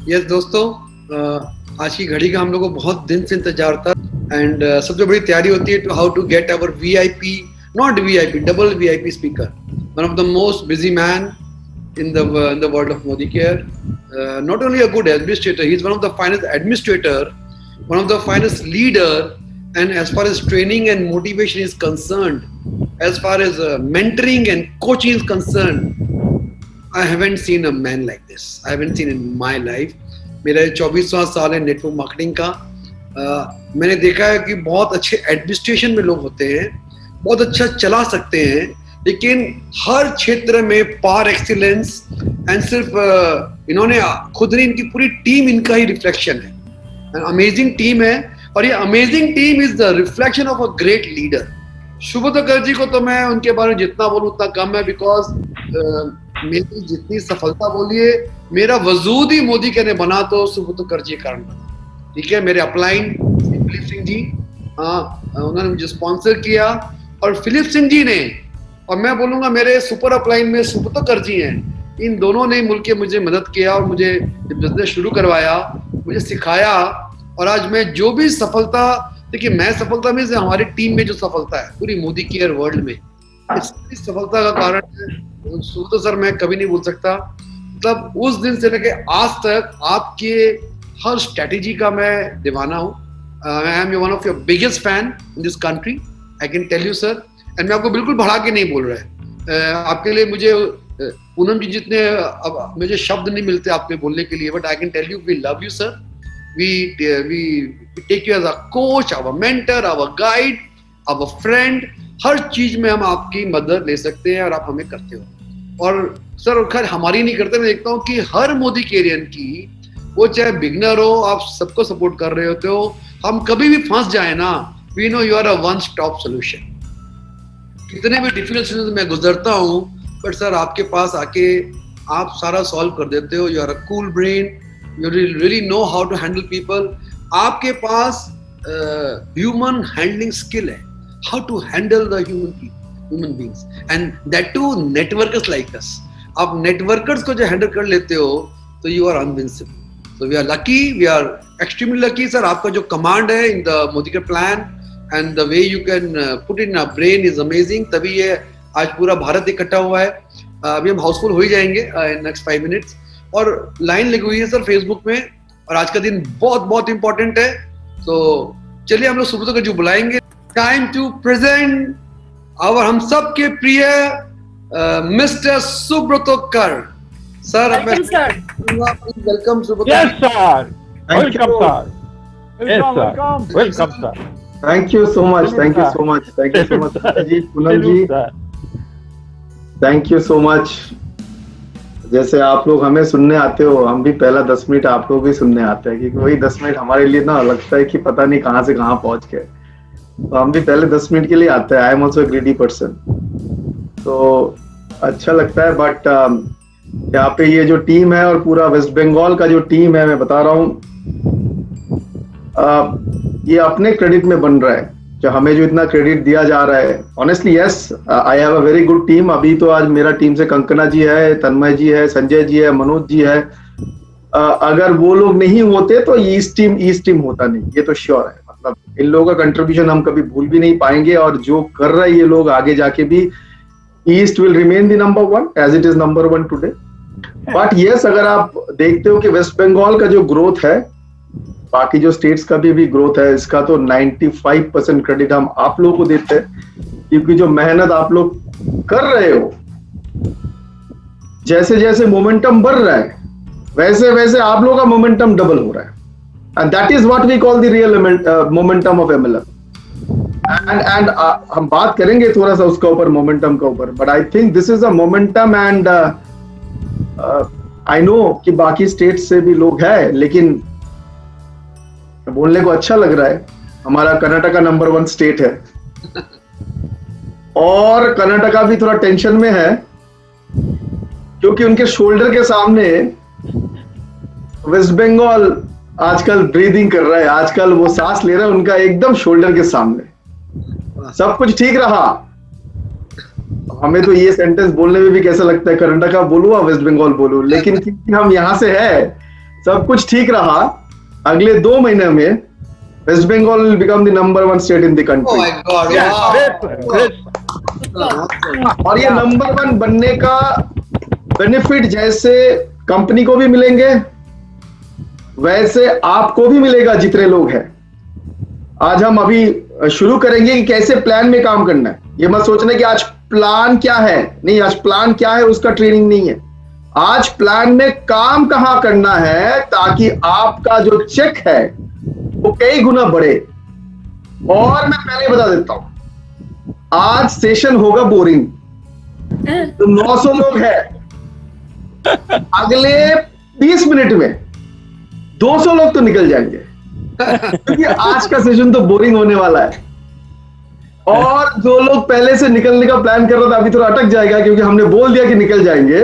Yes दोस्तों, आज की घड़ी का हम लोग को बहुत दिन से इंतजार था एंड सबसे बड़ी तैयारी होती है to how to get our VIP, not VIP, double VIP speaker, one of the most busy man in the world of Modi Care. Not only a good administrator, he is one of the finest administrator, one of the finest leader, and as far as training and motivation is concerned, as far as mentoring and coaching is concerned, I haven't seen a man like this. I haven't seen in my life. मेरा 24वां साल है network marketing का. मैंने देखा है कि बहुत अच्छे एडमिनिस्ट्रेशन में लोग होते हैं, बहुत अच्छा चला सकते हैं, लेकिन हर क्षेत्र में पार एक्सीलेंस एंड सिर्फ इन्होंने खुद नहीं, इनकी पूरी टीम इनका ही रिफ्लेक्शन है. अमेजिंग टीम है और ये amazing team is the reflection of a great leader. Shubhodkar ji को तो मैं उनके बारे में जितना बोलूं उतना कम है, बिकॉज मेरी जितनी सफलता बोलिए, मेरा वजूद ही मोदी के ने बना तो शुभोदकर जी के कारण बना. ठीक है, मेरे अपलाइन फिलिप सिंह जी, उन्होंने मुझे स्पॉन्सर किया, और फिलिप सिंह जी ने, और मैं बोलूंगा मेरे सुपर अपलाइन में शुभोदकर जी हैं, इन दोनों ने मिलकर मुझे मदद किया और मुझे बिजनेस शुरू करवाया, मुझे सिखाया. और आज मैं जो भी सफलता, देखिए मैं सफलता में से हमारी टीम में जो सफलता है पूरी मोदी केयर वर्ल्ड में, इस सफलता का कारण शुभोदकर सर मैं कभी नहीं भूल सकता. मतलब उस दिन से लेके आज तक आपके हर स्ट्रेटेजी का मैं दीवाना हूँ. I am one of your biggest fan in this country, I can tell you sir. And मैं आपको बिल्कुल बढ़ा के नहीं बोल रहा है. आपके लिए मुझे पूनम जी जितने अब मुझे शब्द नहीं मिलते आपके बोलने के लिए, but I can tell you we love you sir. We take you as a coach, our mentor, our guide, our friend. हर चीज में हम आपकी मदद ले सकते हैं और आप हमें करते हो. और सर खैर हमारी नहीं करते, मैं देखता हूँ कि हर मोदी केरियन की, वो चाहे बिगनर हो, आप सबको सपोर्ट कर रहे होते हो. हम कभी भी फंस जाए ना, we know you are a one stop solution. कितने भी डिफिकल्ट सिचुएशन में गुजरता हूँ, बट सर आपके पास आके आप सारा सॉल्व कर देते हो. You are a cool brain, you really know how to handle people. आपके पास ह्यूमन हैंडलिंग स्किल है, how to handle the human beings, and that to networkers like us. आप नेटवर्कर्स को जो हैंडल कर लेते हो तो you are invincible. So we are lucky, we are extremely lucky sir. आपका जो कमांड है in the Modi care plan and the way you can put in a brain is amazing. तभी ये आज पूरा भारत इकट्ठा हुआ है. अभी हम हाउसफुल हो ही जाएंगे in next 5 minutes. और लाइन लगी हुई है सर फेसबुक में, और आज का दिन बहुत बहुत इंपॉर्टेंट है. तो चलिए हम लोग शुभोदकर जी बुलाएंगे. टाइम टू प्रेजेंट आवर हम सब के प्रिय mister Shubhodkar sir. Welcome Shubhodkar. Yes sir. Welcome sir. Yes sir. Welcome sir. Thank you so much. Thank you so much. Thank you so much, जी, Poonam ji. Thank you so much. जैसे आप लोग हमें सुनने आते हो, हम भी पहला 10 मिनट आप लोग भी सुनने आते हैं, क्योंकि वही 10 मिनट हमारे लिए ना लगता है कि पता नहीं कहाँ से कहाँ पहुंच गए. तो हम भी पहले 10 मिनट के लिए आते हैं. I am also greedy person, तो अच्छा लगता है. बट यहाँ पे ये जो टीम है और पूरा वेस्ट बंगाल का जो टीम है, मैं बता रहा हूँ, ये अपने क्रेडिट में बन रहा है. जो हमें जो इतना क्रेडिट दिया जा रहा है, honestly yes, I have a very good team. अभी तो आज मेरा टीम से कंकना जी है, तन्मय जी है, संजय जी है, मनोज जी है. अगर वो लोग नहीं होते तो ईस्ट टीम होता नहीं, ये तो श्योर है. मतलब इन लोगों का कंट्रीब्यूशन हम कभी भूल भी नहीं पाएंगे, और जो कर रहे हैं ये लोग आगे जाके भी, east will remain the number 1 as it is number 1 today. But yes, अगर आप देखते हो कि वेस्ट बंगाल का जो ग्रोथ है, बाकी जो स्टेट्स का भी ग्रोथ है, इसका तो 95% क्रेडिट हम आप लोगों को देते हैं, क्योंकि जो मेहनत आप लोग कर रहे हो, जैसे जैसे मोमेंटम बढ़ रहा है, वैसे वैसे आप लोगों का मोमेंटम डबल हो रहा है. And that is what we call the real momentum of MLM. And हम बात करेंगे थोड़ा सा उसका ऊपर, मोमेंटम का ऊपर. But I think this is a momentum, and I know कि बाकी स्टेट से भी लोग हैं, लेकिन बोलने को अच्छा लग रहा है. हमारा कर्नाटका नंबर 1 स्टेट है, और कर्नाटका भी थोड़ा टेंशन में है, क्योंकि उनके शोल्डर के सामने वेस्ट बंगाल आजकल ब्रीदिंग कर रहा है. आजकल वो सांस ले रहा है उनका एकदम शोल्डर के सामने. सब कुछ ठीक रहा, हमें तो ये सेंटेंस बोलने में भी कैसा लगता है, कर्नाटका बोलूं या वेस्ट बंगाल बोलूं, लेकिन क्योंकि हम यहाँ से है, सब कुछ ठीक रहा, अगले 2 महीने में West Bengal will become the number 1 state in the Oh country. my God! Yes, Wow. great, great. और ये नंबर 1 बनने का बेनिफिट जैसे कंपनी को भी मिलेंगे, वैसे आपको भी मिलेगा जितने लोग हैं। आज हम अभी शुरू करेंगे कि कैसे प्लान में काम करना है। ये मत सोचना कि आज प्लान क्या है, नहीं, आज प्लान क्या है उसका ट्रेनिंग नहीं है। आज प्लान में काम कहां करना है ताकि आपका जो चेक है वो कई गुना बढ़े। और मैं पहले बता देता हूं, आज सेशन होगा बोरिंग। तो 900 लोग हैं, अगले 20 मिनट में 200 लोग तो निकल जाएंगे, क्योंकि आज का सेशन तो बोरिंग होने वाला है। और जो लोग पहले से निकलने का प्लान कर रहा था अभी थोड़ा अटक जाएगा, क्योंकि हमने बोल दिया कि निकल जाएंगे।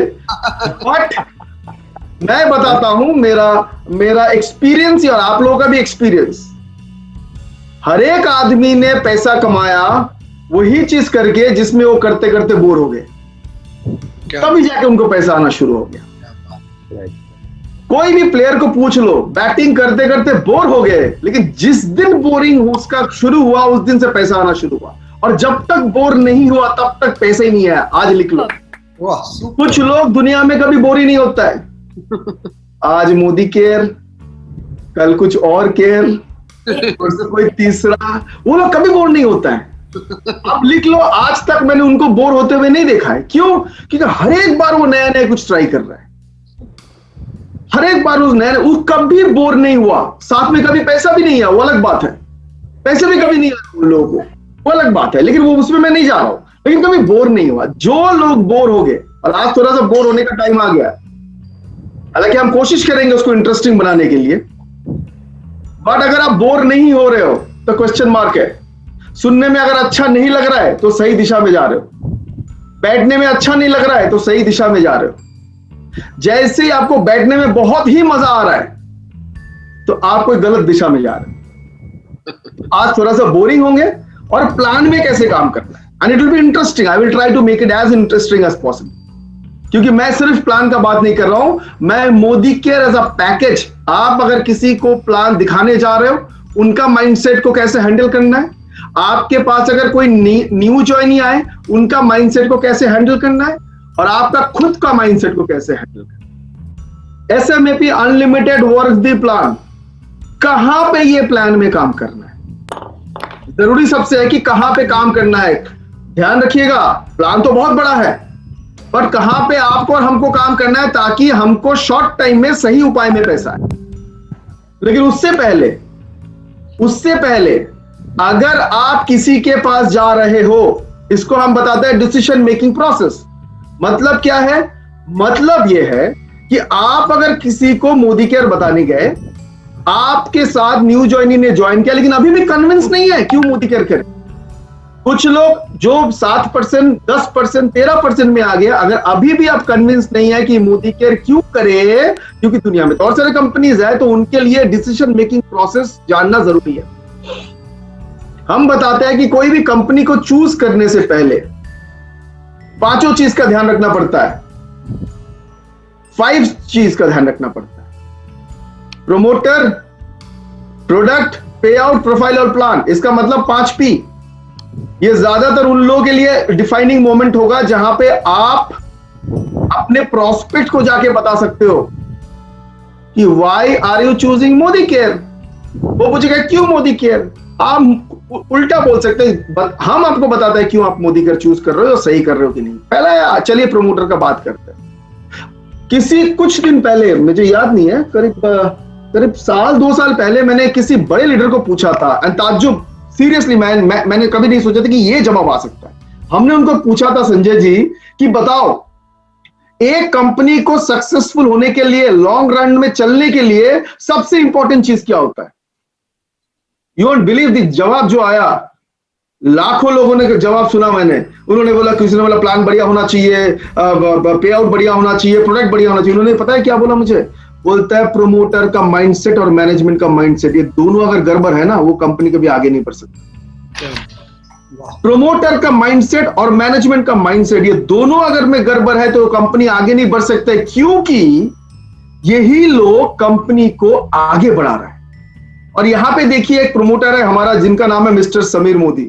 बट मैं बताता हूं मेरा एक्सपीरियंस और आप लोगों का भी एक्सपीरियंस। हर एक आदमी ने पैसा कमाया वही चीज करके जिसमें वो करते करते बोर हो गए, तभी जाके उनको पैसा आना शुरू हो गया। कोई भी प्लेयर को पूछ लो, बैटिंग करते करते बोर हो गए, लेकिन जिस दिन बोरिंग उसका शुरू हुआ उस दिन से पैसा आना शुरू हुआ। और जब तक बोर नहीं हुआ तब तक पैसा ही नहीं आया। आज लिख लो, कुछ लोग दुनिया में कभी बोर ही नहीं होता है। आज मोदी केयर, कल कुछ और केयर, और से कोई तीसरा, वो लोग कभी बोर नहीं होता है। अब लिख लो, आज तक मैंने उनको बोर होते हुए नहीं देखा है। क्यों? क्योंकि हर एक बार वो नया नया कुछ ट्राई कर रहा है, हर एक बार उस नया, वो कभी बोर नहीं हुआ। साथ में कभी पैसा भी नहीं आया, वो अलग बात है। पैसे भी कभी नहीं आए उन लोगों को, वो अलग बात है, लेकिन वो उसमें मैं नहीं जा रहा हूं। लेकिन कभी बोर नहीं हुआ। जो लोग बोर हो गए, और आज थोड़ा सा बोर होने का टाइम आ गया, हालांकि हम कोशिश करेंगे उसको इंटरेस्टिंग बनाने के लिए। बट अगर आप बोर नहीं हो रहे हो तो क्वेश्चन मार्क है। सुनने में अगर अच्छा नहीं लग रहा है तो सही दिशा में जा रहे हो, बैठने में अच्छा नहीं लग रहा है तो सही दिशा में जा रहे हो। जैसे ही आपको बैठने में बहुत ही मजा आ रहा है तो आप कोई गलत दिशा में जा रहे हो। आज थोड़ा सा बोरिंग होंगे, और प्लान में कैसे काम करना है, and it will be interesting. I will try to make it as interesting as possible, क्योंकि मैं सिर्फ प्लान का बात नहीं कर रहा हूं, मैं Modi care as a package. आप अगर किसी को प्लान दिखाने जा रहे हो, उनका माइंडसेट को कैसे हैंडल करना है, आपके पास अगर कोई न्यू ज्वाइनी आए उनका माइंडसेट को कैसे हैंडल करना है, और आपका खुद का माइंडसेट को कैसे हैंडल करना है। एसएमएपी अनलिमिटेड वर्क द प्लान। कहां पे ये प्लान में काम करना है, जरूरी सबसे है कि कहां पे काम करना है। ध्यान रखिएगा, प्लान तो बहुत बड़ा है, बट कहां पे आपको और हमको काम करना है ताकि हमको शॉर्ट टाइम में सही उपाय में पैसा आए। लेकिन उससे पहले अगर आप किसी के पास जा रहे हो, इसको हम बताते हैं डिसीजन मेकिंग प्रोसेस। मतलब क्या है? मतलब यह है कि आप अगर किसी को मोदी केयर बताने गए, आपके साथ न्यू ज्वाइनी ने ज्वाइन किया, लेकिन अभी भी कन्विंस नहीं है क्यों मोदी केयर करें। कुछ लोग जो 7%, 10%, 13% में आ गया, अगर अभी भी आप कन्विंस नहीं है कि मोदी केयर क्यों करे, क्योंकि दुनिया में तो और सारे कंपनीज है, तो उनके लिए डिसीजन मेकिंग प्रोसेस जानना जरूरी है। हम बताते हैं कि कोई भी कंपनी को चूज करने से पहले 5 चीज का ध्यान रखना पड़ता है, 5 चीज का ध्यान रखना पड़ता है। प्रोमोटर, प्रोडक्ट, पे आउट, प्रोफाइल और प्लान। इसका मतलब 5P। ये ज्यादातर उन लोगों के लिए डिफाइनिंग मोमेंट होगा जहां पे आप अपने प्रोस्पेक्ट को जाके बता सकते हो कि why are you choosing Modi care. वो पूछेगा क्यों मोदी केयर, आप उल्टा बोल सकते हैं, हम आपको बताते हैं क्यों आप मोदी केयर चूज कर रहे हो, सही कर रहे हो कि नहीं। पहला चलिए प्रोमोटर का बात करते हैं। कुछ दिन पहले, मुझे याद नहीं है, करीब 1-2 साल पहले मैंने किसी बड़े लीडर को पूछा था, ताज्जुब, सीरियसली मैंने कभी नहीं सोचा था कि ये जवाब आ सकता है। हमने उनको पूछा था, संजय जी, कि बताओ एक कंपनी को सक्सेसफुल होने के लिए, लॉन्ग रन में चलने के लिए सबसे इंपॉर्टेंट चीज क्या होता है। यू वोंट बिलीव द जवाब जो आया। लाखों लोगों ने जवाब सुना मैंने। उन्होंने बोला, किसी ने बोला प्लान बढ़िया होना चाहिए, पे आउट बढ़िया होना चाहिए, प्रोडक्ट बढ़िया होना चाहिए। उन्होंने पता है क्या बोला मुझे? बोलता है प्रोमोटर का माइंडसेट और मैनेजमेंट का माइंडसेट, ये दोनों अगर गड़बड़ है ना, वो कंपनी कभी आगे नहीं बढ़ सकती। प्रोमोटर का माइंडसेट और मैनेजमेंट का माइंडसेट, ये दोनों अगर में गड़बड़ है तो कंपनी आगे नहीं बढ़ सकते, क्योंकि यही लोग कंपनी को आगे बढ़ा रहे हैं। और यहां पे देखिए एक प्रमोटर है हमारा जिनका नाम है मिस्टर समीर मोदी,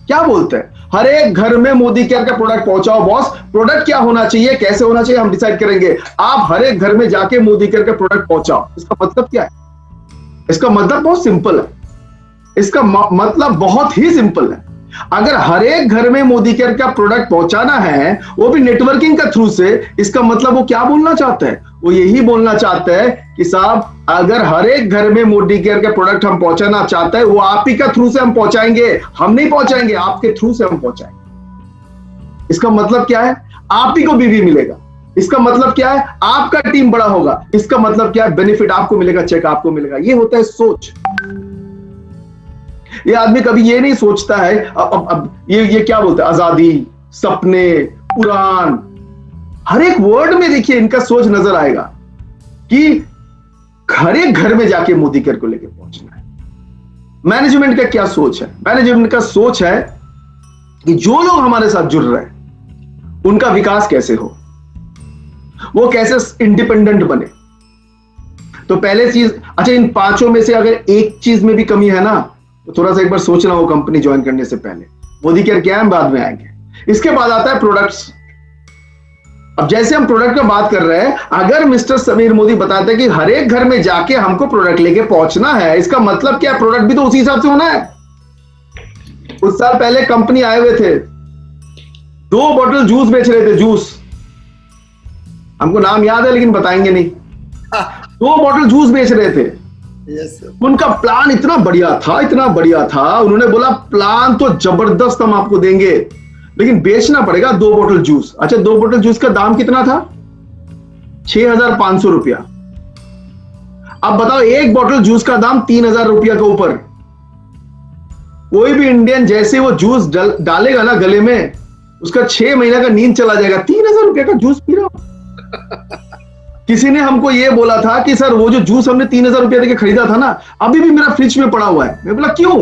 क्या बोलते हैं, हर एक घर में मोदी केयर का प्रोडक्ट पहुंचाओ बॉस, प्रोडक्ट क्या होना चाहिए, कैसे होना चाहिए हम डिसाइड करेंगे, आप हर एक घर में जाके मोदी केयर का प्रोडक्ट पहुंचाओ। इसका मतलब क्या है? इसका मतलब बहुत सिंपल है, इसका मतलब बहुत ही सिंपल है। अगर हर एक घर में मोदी केयर का प्रोडक्ट पहुंचाना है, वो भी नेटवर्किंग का थ्रू से, इसका मतलब वो क्या बोलना चाहते हैं? वो यही बोलना चाहते हैं कि साहब अगर हर एक घर में मोदी केयर का प्रोडक्ट हम पहुंचाना चाहते हैं, वो आप ही का थ्रू से हम पहुंचाएंगे, हम नहीं पहुंचाएंगे, आपके थ्रू से हम पहुंचाएंगे। इसका मतलब क्या है? आप ही को बीवी मिलेगा। इसका मतलब क्या है? आपका टीम बड़ा होगा। इसका मतलब क्या है? बेनिफिट आपको मिलेगा, चेक आपको मिलेगा। ये होता है सोच। ये आदमी कभी ये नहीं सोचता है अब ये क्या बोलते हैं, आजादी, सपने, उड़ान, हर एक वर्ड में देखिए इनका सोच नजर आएगा कि हर एक घर में जाके मोदी केयर को लेकर पहुंचना है। मैनेजमेंट का क्या सोच है? मैनेजमेंट का सोच है कि जो लोग हमारे साथ जुड़ रहे हैं उनका विकास कैसे हो, वो कैसे इंडिपेंडेंट बने। तो पहले चीज, अच्छा इन पांचों में से अगर एक चीज में भी कमी है ना, तो थोड़ा सा एक बार सोचना हो कंपनी ज्वाइन करने से पहले। मोदी केयर क्या है, हम बाद में आएंगे। इसके बाद आता है प्रोडक्ट्स। अब जैसे हम प्रोडक्ट की बात कर रहे हैं, अगर मिस्टर समीर मोदी बताते हैं कि हर एक घर में जाके हमको प्रोडक्ट लेके पहुंचना है, इसका मतलब क्या है? प्रोडक्ट भी तो उसी हिसाब से होना है। कुछ साल पहले कंपनी आए हुए थे, 2 बोतल जूस बेच रहे थे, जूस, हमको नाम याद है लेकिन बताएंगे नहीं। 2 बोतल जूस बेच रहे थे। उनका प्लान इतना बढ़िया था, इतना बढ़िया था, उन्होंने बोला प्लान तो जबरदस्त हम आपको देंगे, लेकिन बेचना पड़ेगा 2 बोतल जूस। अच्छा 2 बोतल जूस का दाम कितना था? 6,500 रुपया। अब बताओ, एक बोतल जूस का दाम 3,000 रुपया के ऊपर। कोई भी इंडियन जैसे वो जूस डालेगा ना गले में, उसका 6 महीना का नींद चला जाएगा। 3,000 रुपया का जूस पी रहा हूं। किसी ने हमको ये बोला था कि सर वो जो जूस हमने 3,000 रुपया देके खरीदा था ना, अभी भी मेरा फ्रिज में पड़ा हुआ है। मैं बोला क्यों?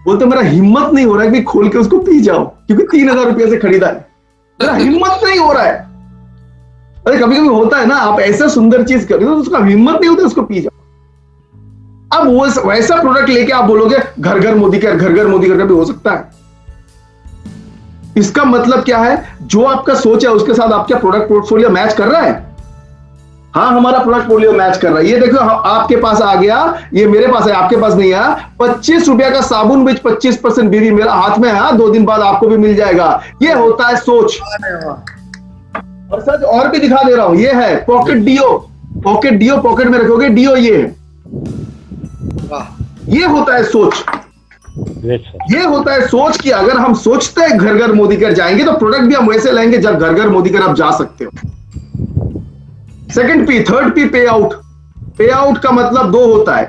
बोलते मेरा हिम्मत नहीं हो रहा है कि खोल के उसको पी जाओ, क्योंकि 3,000 रुपया से खरीदा है, मेरा हिम्मत नहीं हो रहा है। अरे कभी कभी होता है ना, आप ऐसा सुंदर चीज कर रहे हो तो उसका हिम्मत नहीं होता, उसको पी जाओ। अब वो वैसा प्रोडक्ट लेके आप बोलोगे घर घर मोदी केयर, घर घर मोदी केयर, भी हो सकता है। इसका मतलब क्या है? जो आपका सोच है उसके साथ आपका प्रोडक्ट पोर्टफोलियो मैच कर रहा है। हाँ, हमारा प्रोडक्ट पोर्टफोलियो मैच कर रहा है। ये देखो आपके पास आ गया, ये मेरे पास है, आपके पास नहीं आया। 25 रुपया का साबुन बेच 25% बीवी मेरा हाथ में है, 2 दिन बाद आपको भी मिल जाएगा। ये होता है सोच। और सच और भी दिखा दे रहा हूं, ये है pocket deo. Pocket deo, pocket में रखोगे डियो, ये है। ये होता है सोच। ये होता है सोच कि अगर हम सोचते हैं घर घर मोदी केयर जाएंगे, तो प्रोडक्ट भी हम वैसे लाएंगे जब घर घर मोदी केयर आप जा सकते हो। सेकंड पी, थर्ड पी, पे आउट। पे आउट का मतलब 2 होता है,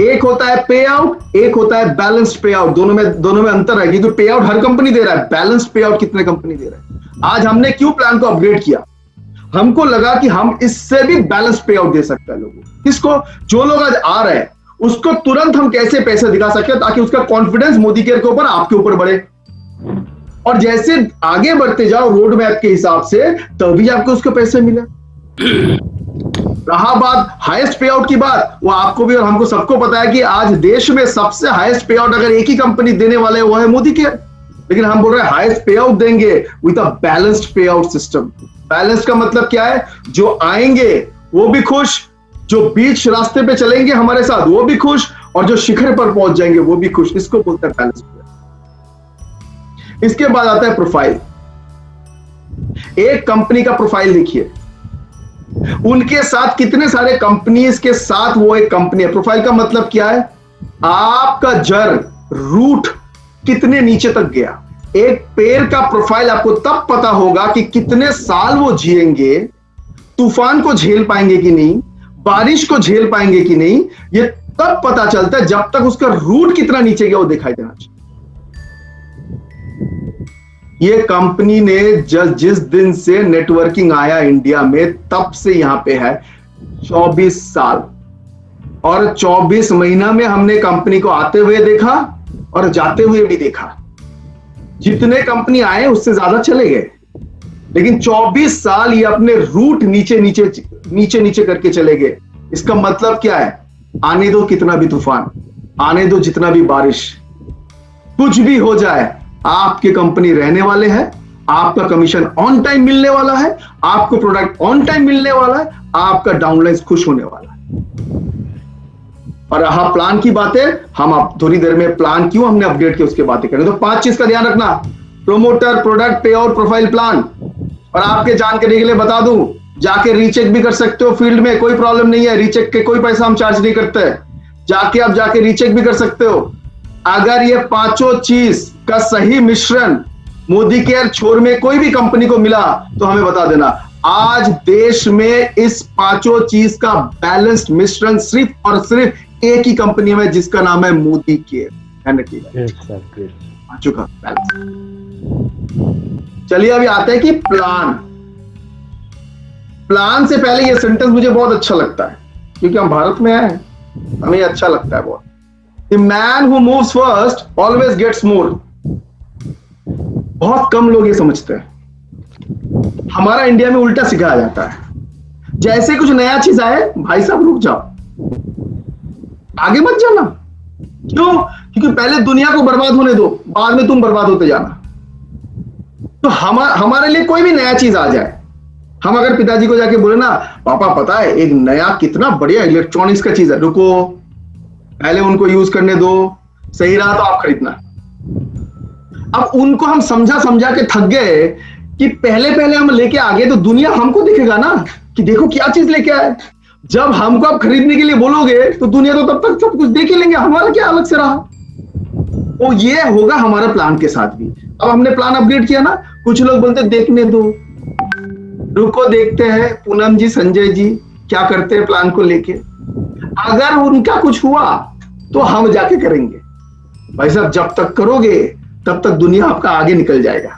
एक होता है पे आउट, एक होता है बैलेंस्ड पे आउट। दोनों में अंतर है, क्योंकि पे आउट हर कंपनी दे रहा है, बैलेंस्ड पे आउट कितने कंपनी दे रहा है। आज हमने क्यों प्लान को अपग्रेड किया? हमको लगा कि हम इससे भी बैलेंस्ड पे आउट दे सकते हैं लोगों को। किसको? जो लोग आज आ रहे हैं उसको तुरंत हम कैसे पैसे दिखा सकते हैं ताकि उसका कॉन्फिडेंस मोदी केयर के ऊपर, आपके ऊपर बढ़े। और जैसे आगे बढ़ते जाओ रोड मैप के हिसाब से, तभी आपको उसको पैसे मिले। रहा बात हाईएस्ट पे आउट की बात, वो आपको भी और हमको सबको पता है कि आज देश में सबसे हाईएस्ट पे आउट अगर एक ही कंपनी देने वाले वो है मोदी केयर। लेकिन हम बोल रहे हैं हाईएस्ट पे आउट देंगे विद अ बैलेंस्ड पे आउट सिस्टम। बैलेंस का मतलब क्या है? जो आएंगे वो भी खुश, जो बीच रास्ते पे चलेंगे हमारे साथ वो भी खुश, और जो शिखर पर पहुंच जाएंगे वो भी खुश। इसको बोलते हैं बैलेंस पे आउट। इसके बाद आता है प्रोफाइल। एक कंपनी का प्रोफाइल देखिए, उनके साथ कितने सारे कंपनीज के साथ वो एक कंपनी है। प्रोफाइल का मतलब क्या है? आपका जड़, रूट कितने नीचे तक गया। एक पेड़ का प्रोफाइल आपको तब पता होगा कि कितने साल वो जिएंगे, तूफान को झेल पाएंगे कि नहीं, बारिश को झेल पाएंगे कि नहीं। ये तब पता चलता है जब तक उसका रूट कितना नीचे गया वो दिखाई देना चाहिए। ये कंपनी ने जिस दिन से नेटवर्किंग आया इंडिया में, तब से यहां पे है 24 साल, और 24 महीना में हमने कंपनी को आते हुए देखा और जाते हुए भी देखा। जितने कंपनी आए उससे ज्यादा चले गए, लेकिन 24 साल ये अपने रूट नीचे नीचे नीचे नीचे करके चले गए। इसका मतलब क्या है? आने दो कितना भी तूफान, आने दो जितना भी बारिश, कुछ भी हो जाए, आपकी कंपनी रहने वाले हैं, आपका कमीशन ऑन टाइम मिलने वाला है, आपको प्रोडक्ट ऑन टाइम मिलने वाला है, आपका डाउनलाइन खुश होने वाला है। और रहा प्लान की बातें, हम अब थोड़ी देर में प्लान क्यों हमने अपडेट किया उसकी बातें करें। तो 5 चीज का ध्यान रखना: प्रोमोटर, प्रोडक्ट, पे आउट, प्रोफाइल, प्लान। और आपके जानकारी के लिए बता दूं, जाके रीचेक भी कर सकते हो फील्ड में, कोई प्रॉब्लम नहीं है। रीचेक के कोई पैसा हम चार्ज नहीं करते। जाके रीचेक भी कर सकते हो। अगर ये 5 चीज का सही मिश्रण मोदी केयर छोर में कोई भी कंपनी को मिला तो हमें बता देना। आज देश में इस 5 चीज का बैलेंस्ड मिश्रण सिर्फ और सिर्फ एक ही कंपनी में, जिसका नाम है मोदी केयर। ध्यान रखिएगा, 5 का बैलेंस। चलिए अभी आते हैं कि प्लान से पहले ये सेंटेंस मुझे बहुत अच्छा लगता है, क्योंकि हम भारत में हैं, हमें अच्छा लगता है बहुत। The man who moves first always gets more। बहुत कम लोग ये समझते हैं। हमारा इंडिया में उल्टा सिखाया जाता है, जैसे कुछ नया चीज आए, भाई साहब रुक जाओ, आगे मत जाना। क्यों? क्योंकि पहले दुनिया को बर्बाद होने दो, बाद में तुम बर्बाद होते जाना। तो हमारे लिए कोई भी नया चीज आ जाए, हम अगर पिताजी को जाके बोले ना, पापा पता है एक नया कितना बढ़िया इलेक्ट्रॉनिक्स का चीज है, रुको पहले उनको यूज करने दो, सही रहा तो आप खरीदना। अब उनको हम समझा के थक गए कि पहले हम लेके आ गए तो दुनिया हमको दिखेगा ना कि देखो क्या चीज लेके आए। जब हमको आप खरीदने के लिए बोलोगे तो दुनिया तो तब तक सब कुछ देख ही लेंगे, हमारा क्या अलग से रहा। वो ये होगा हमारा प्लान के साथ भी। अब हमने प्लान अपडेट किया ना, कुछ लोग बोलते देखने दो, रुको देखते हैं पूनम जी, संजय जी क्या करते हैं प्लान को लेके। अगर उनका कुछ हुआ तो हम जाके करेंगे। भाई साहब जब तक करोगे तब तक दुनिया आपका आगे निकल जाएगा।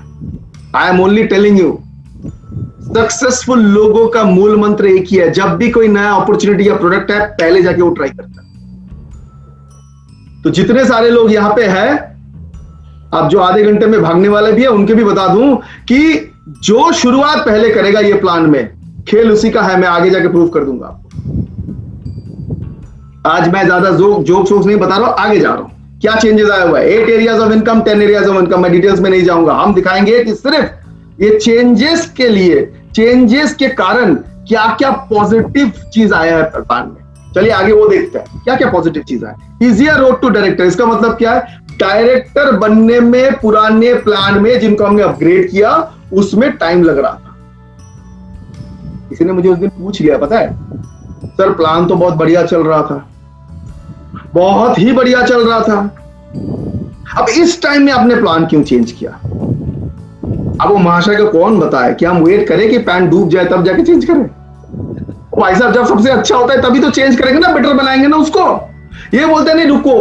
I am only telling you, successful लोगों का मूल मंत्र एक ही है, जब भी कोई नया अपॉर्चुनिटी या प्रोडक्ट है पहले जाके वो ट्राई करता है। तो जितने सारे लोग यहां पे हैं, अब जो आधे घंटे में भागने वाले भी है, उनके भी बता दूं कि जो शुरुआत पहले करेगा ये प्लान में, खेल उसी का है। मैं आगे जाके प्रूव कर दूंगा आपको। आज मैं ज्यादा जोक्स नहीं बता रहा हूं, आगे जा रहा हूं क्या चेंजेस आया हुआ है। 8 areas of income, 10 areas of income. मैं डिटेल्स में नहीं जाऊंगा, हम दिखाएंगे कि सिर्फ ये चेंजेस के लिए, चेंजेस के कारण क्या क्या पॉजिटिव चीज आया है प्लान में। चलिए आगे वो देखते हैं क्या क्या पॉजिटिव चीज आया। इजियर रोड टू डायरेक्टर, इसका मतलब क्या है? डायरेक्टर बनने में पुराने प्लान में जिनको हमने अपग्रेड किया उसमें टाइम लग रहा था। किसी ने मुझे उस दिन पूछ लिया, पता है सर प्लान तो बहुत बढ़िया चल रहा था, बहुत ही बढ़िया चल रहा था, अब इस टाइम में आपने प्लान क्यों चेंज किया? अब वो महाशय को कौन बताए कि हम वेट करें कि पैन डूब जाए तब जाके चेंज करें? भाई साहब जब सबसे अच्छा होता है तभी तो चेंज करेंगे ना, बेटर बनाएंगे ना उसको। ये बोलते नहीं रुको,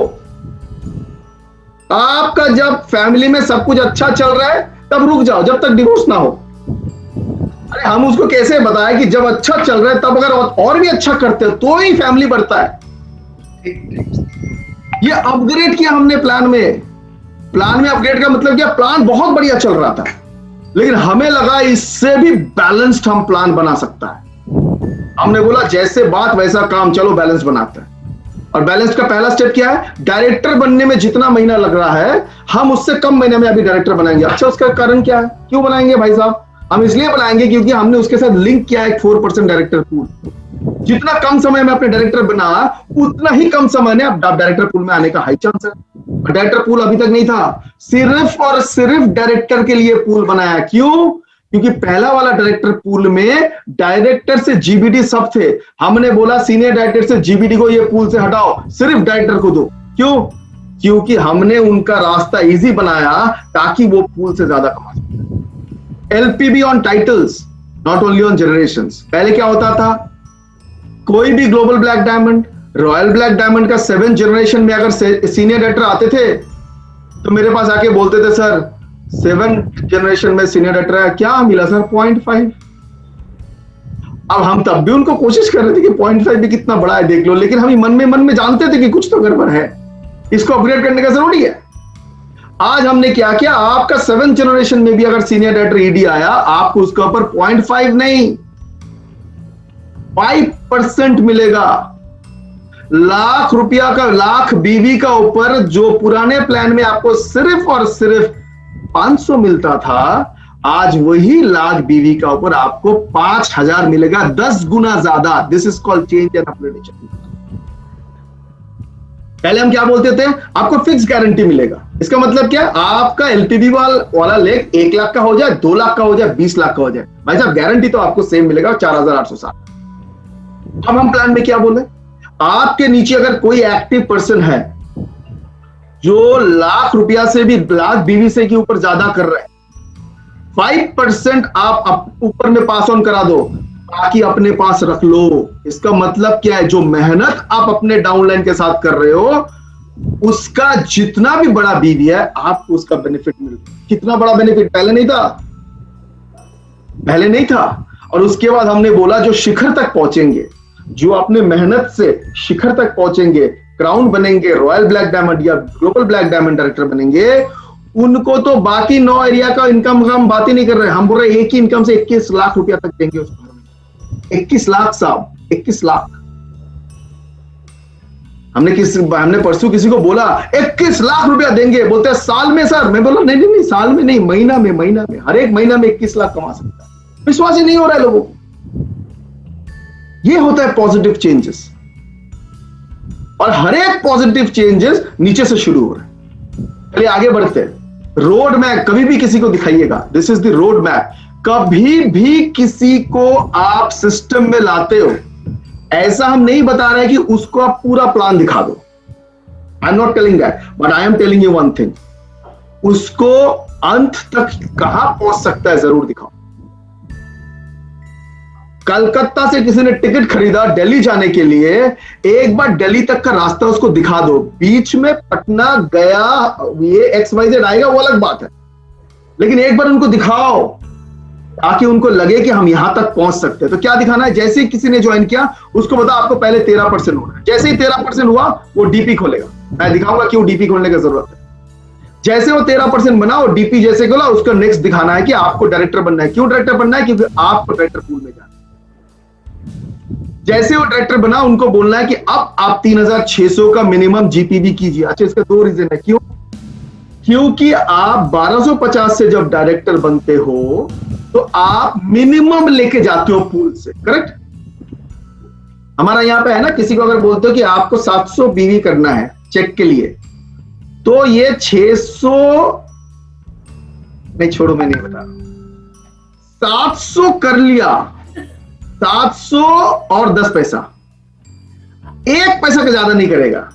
आपका जब फैमिली में सब कुछ अच्छा चल रहा है तब रुक जाओ जब तक डिवोर्स ना हो। अरे हम उसको कैसे बताएं कि जब अच्छा चल रहा है तब अगर और भी अच्छा करते हो तो ही फैमिली बढ़ता है। ये अपग्रेड किया हमने प्लान में। प्लान में अपग्रेड का मतलब क्या? प्लान बहुत बढ़िया चल रहा था लेकिन हमें लगा इससे भी बैलेंस्ड हम प्लान बना सकता है। हमने बोला जैसे बात वैसा काम, चलो बैलेंस बनाते हैं। और बैलेंस का पहला स्टेप क्या है? डायरेक्टर बनने में जितना महीना लग रहा है हम उससे कम महीने में अभी डायरेक्टर बनाएंगे। अच्छा उसका कारण क्या है? क्यों बनाएंगे भाई साहब? हम इसलिए बनाएंगे क्योंकि हमने उसके साथ लिंक किया है 4% डायरेक्टर पूल। जितना कम समय में अपने डायरेक्टर बना उतना ही कम समय में अब डायरेक्टर पूल में आने का हाई चांस है। डायरेक्टर पूल अभी तक नहीं था, सिर्फ और सिर्फ डायरेक्टर के लिए पूल बनाया। क्यों? क्योंकि पहला वाला डायरेक्टर पूल में डायरेक्टर से जीबीडी सब थे। हमने बोला सीनियर डायरेक्टर से जीबीडी को ये पूल से हटाओ, सिर्फ डायरेक्टर को दो। क्यों? क्योंकि हमने उनका रास्ता इजी बनाया ताकि वो पूल से ज्यादा कमा सके। LPB on titles, not only on generations. पहले क्या होता था? कोई भी global black diamond, royal black diamond का 7th जनरेशन में अगर सीनियर डायरेक्टर आते थे तो मेरे पास आके बोलते थे सर 7th जनरेशन में सीनियर डायरेक्टर है, क्या मिला सर? 0.5। अब हम तब भी उनको कोशिश कर रहे थे कि 0.5 भी कितना बड़ा है देख लो, लेकिन हम मन में जानते थे कि कुछ तो गड़बड़ है, इसको अपग्रेड करने का जरूरी है। आज हमने क्या किया? आपका 7th जनरेशन में भी अगर सीनियर डायरेक्टर ईडी आया, आपको उसके ऊपर 0.5 नहीं 5% मिलेगा। लाख रुपया का, लाख बीवी का ऊपर जो पुराने प्लान में आपको सिर्फ और सिर्फ 500 मिलता था, आज वही लाख बीवी का ऊपर आपको 5000 मिलेगा, 10 गुना ज्यादा। This is called change and upgradation. पहले हम क्या बोलते थे, आपको फिक्स गारंटी मिलेगा। इसका मतलब क्या, आपका एलटीवी वाला लेग 1 लाख का हो जाए, 2 लाख का हो जाए, 20 लाख का हो जाए, भाई साहब गारंटी तो आपको सेम मिलेगा, 4860। अब हम प्लान में क्या बोले, आपके नीचे अगर कोई एक्टिव पर्सन है जो लाख रुपया से भी, लाख बीवी से के ऊपर ज्यादा कर रहे हैं, 5% आप ऊपर में पास ऑन करा दो, बाकी अपने पास रख लो। इसका मतलब क्या है, जो मेहनत आप अपने डाउनलाइन के साथ कर रहे हो, उसका जितना भी बड़ा बीवी है, आपको उसका बेनिफिट मिल। कितना बड़ा बेनिफिट पहले नहीं था, पहले नहीं था। और उसके बाद हमने बोला जो शिखर तक पहुंचेंगे, जो अपने मेहनत से शिखर तक पहुंचेंगे, क्राउन बनेंगे, रॉयल ब्लैक डायमंड या ग्लोबल ब्लैक डायमंड डायरेक्टर बनेंगे, उनको तो बाकी 9 एरिया का इनकम का हम बात ही नहीं कर रहे। हम बोल रहे एक ही इनकम से 21 लाख रुपया तक देंगे उस घर में। 21 लाख साहब, 21 लाख। हमने परसों किसी को बोला 21 लाख रुपया देंगे, बोलते हैं साल में सर। मैं बोला नहीं, साल में नहीं, महीना में हर एक महीना में 21 लाख कमा सकता है। विश्वास ही नहीं हो रहा है लोगों को। ये होता है पॉजिटिव चेंजेस, और हर एक पॉजिटिव चेंजेस नीचे से शुरू हो रहे हैं। चलिए आगे बढ़ते हैं। रोड मैप कभी भी किसी को दिखाइएगा, this is the road map. कभी भी किसी को आप सिस्टम में लाते हो, ऐसा हम नहीं बता रहे कि उसको आप पूरा प्लान दिखा दो। I am not telling that, but I am telling you one thing, उसको अंत तक कहां पहुंच सकता है जरूर दिखाओ। कलकत्ता से किसी ने टिकट खरीदा दिल्ली जाने के लिए, एक बार दिल्ली तक का रास्ता उसको दिखा दो। बीच में पटना गया, ये XYZ आएगा वो अलग बात है, लेकिन एक बार उनको दिखाओ ताकि उनको लगे कि हम यहां तक पहुंच सकते हैं। तो क्या दिखाना है, जैसे ही किसी ने ज्वाइन किया उसको बता आपको पहले 13% होना है। जैसे ही 13% हुआ वो डीपी खोलेगा, मैं दिखाऊंगा क्यों डीपी खोलने की जरूरत है। जैसे वो 13% बना और डीपी जैसे खोला, उसका नेक्स्ट दिखाना है कि आपको डायरेक्टर बनना है। क्यों डायरेक्टर बनना है, क्योंकि आपको डायरेक्टर पूल में जाना। जैसे वो डायरेक्टर बना, उनको बोलना है कि अब आप 3600 का मिनिमम जीपीवी कीजिए। अच्छा, इसका 2 रीजन है। क्यों, क्योंकि आप 1250 से जब डायरेक्टर बनते हो तो आप मिनिमम लेके जाते हो पूल से, करेक्ट। हमारा यहां पे है ना, किसी को अगर बोलते हो कि आपको 700 बीवी करना है चेक के लिए, तो ये 600 नहीं, छोड़ो मैं नहीं बता, 700 कर लिया, 700 और 10 पैसा, 1 पैसा का ज्यादा नहीं करेगा।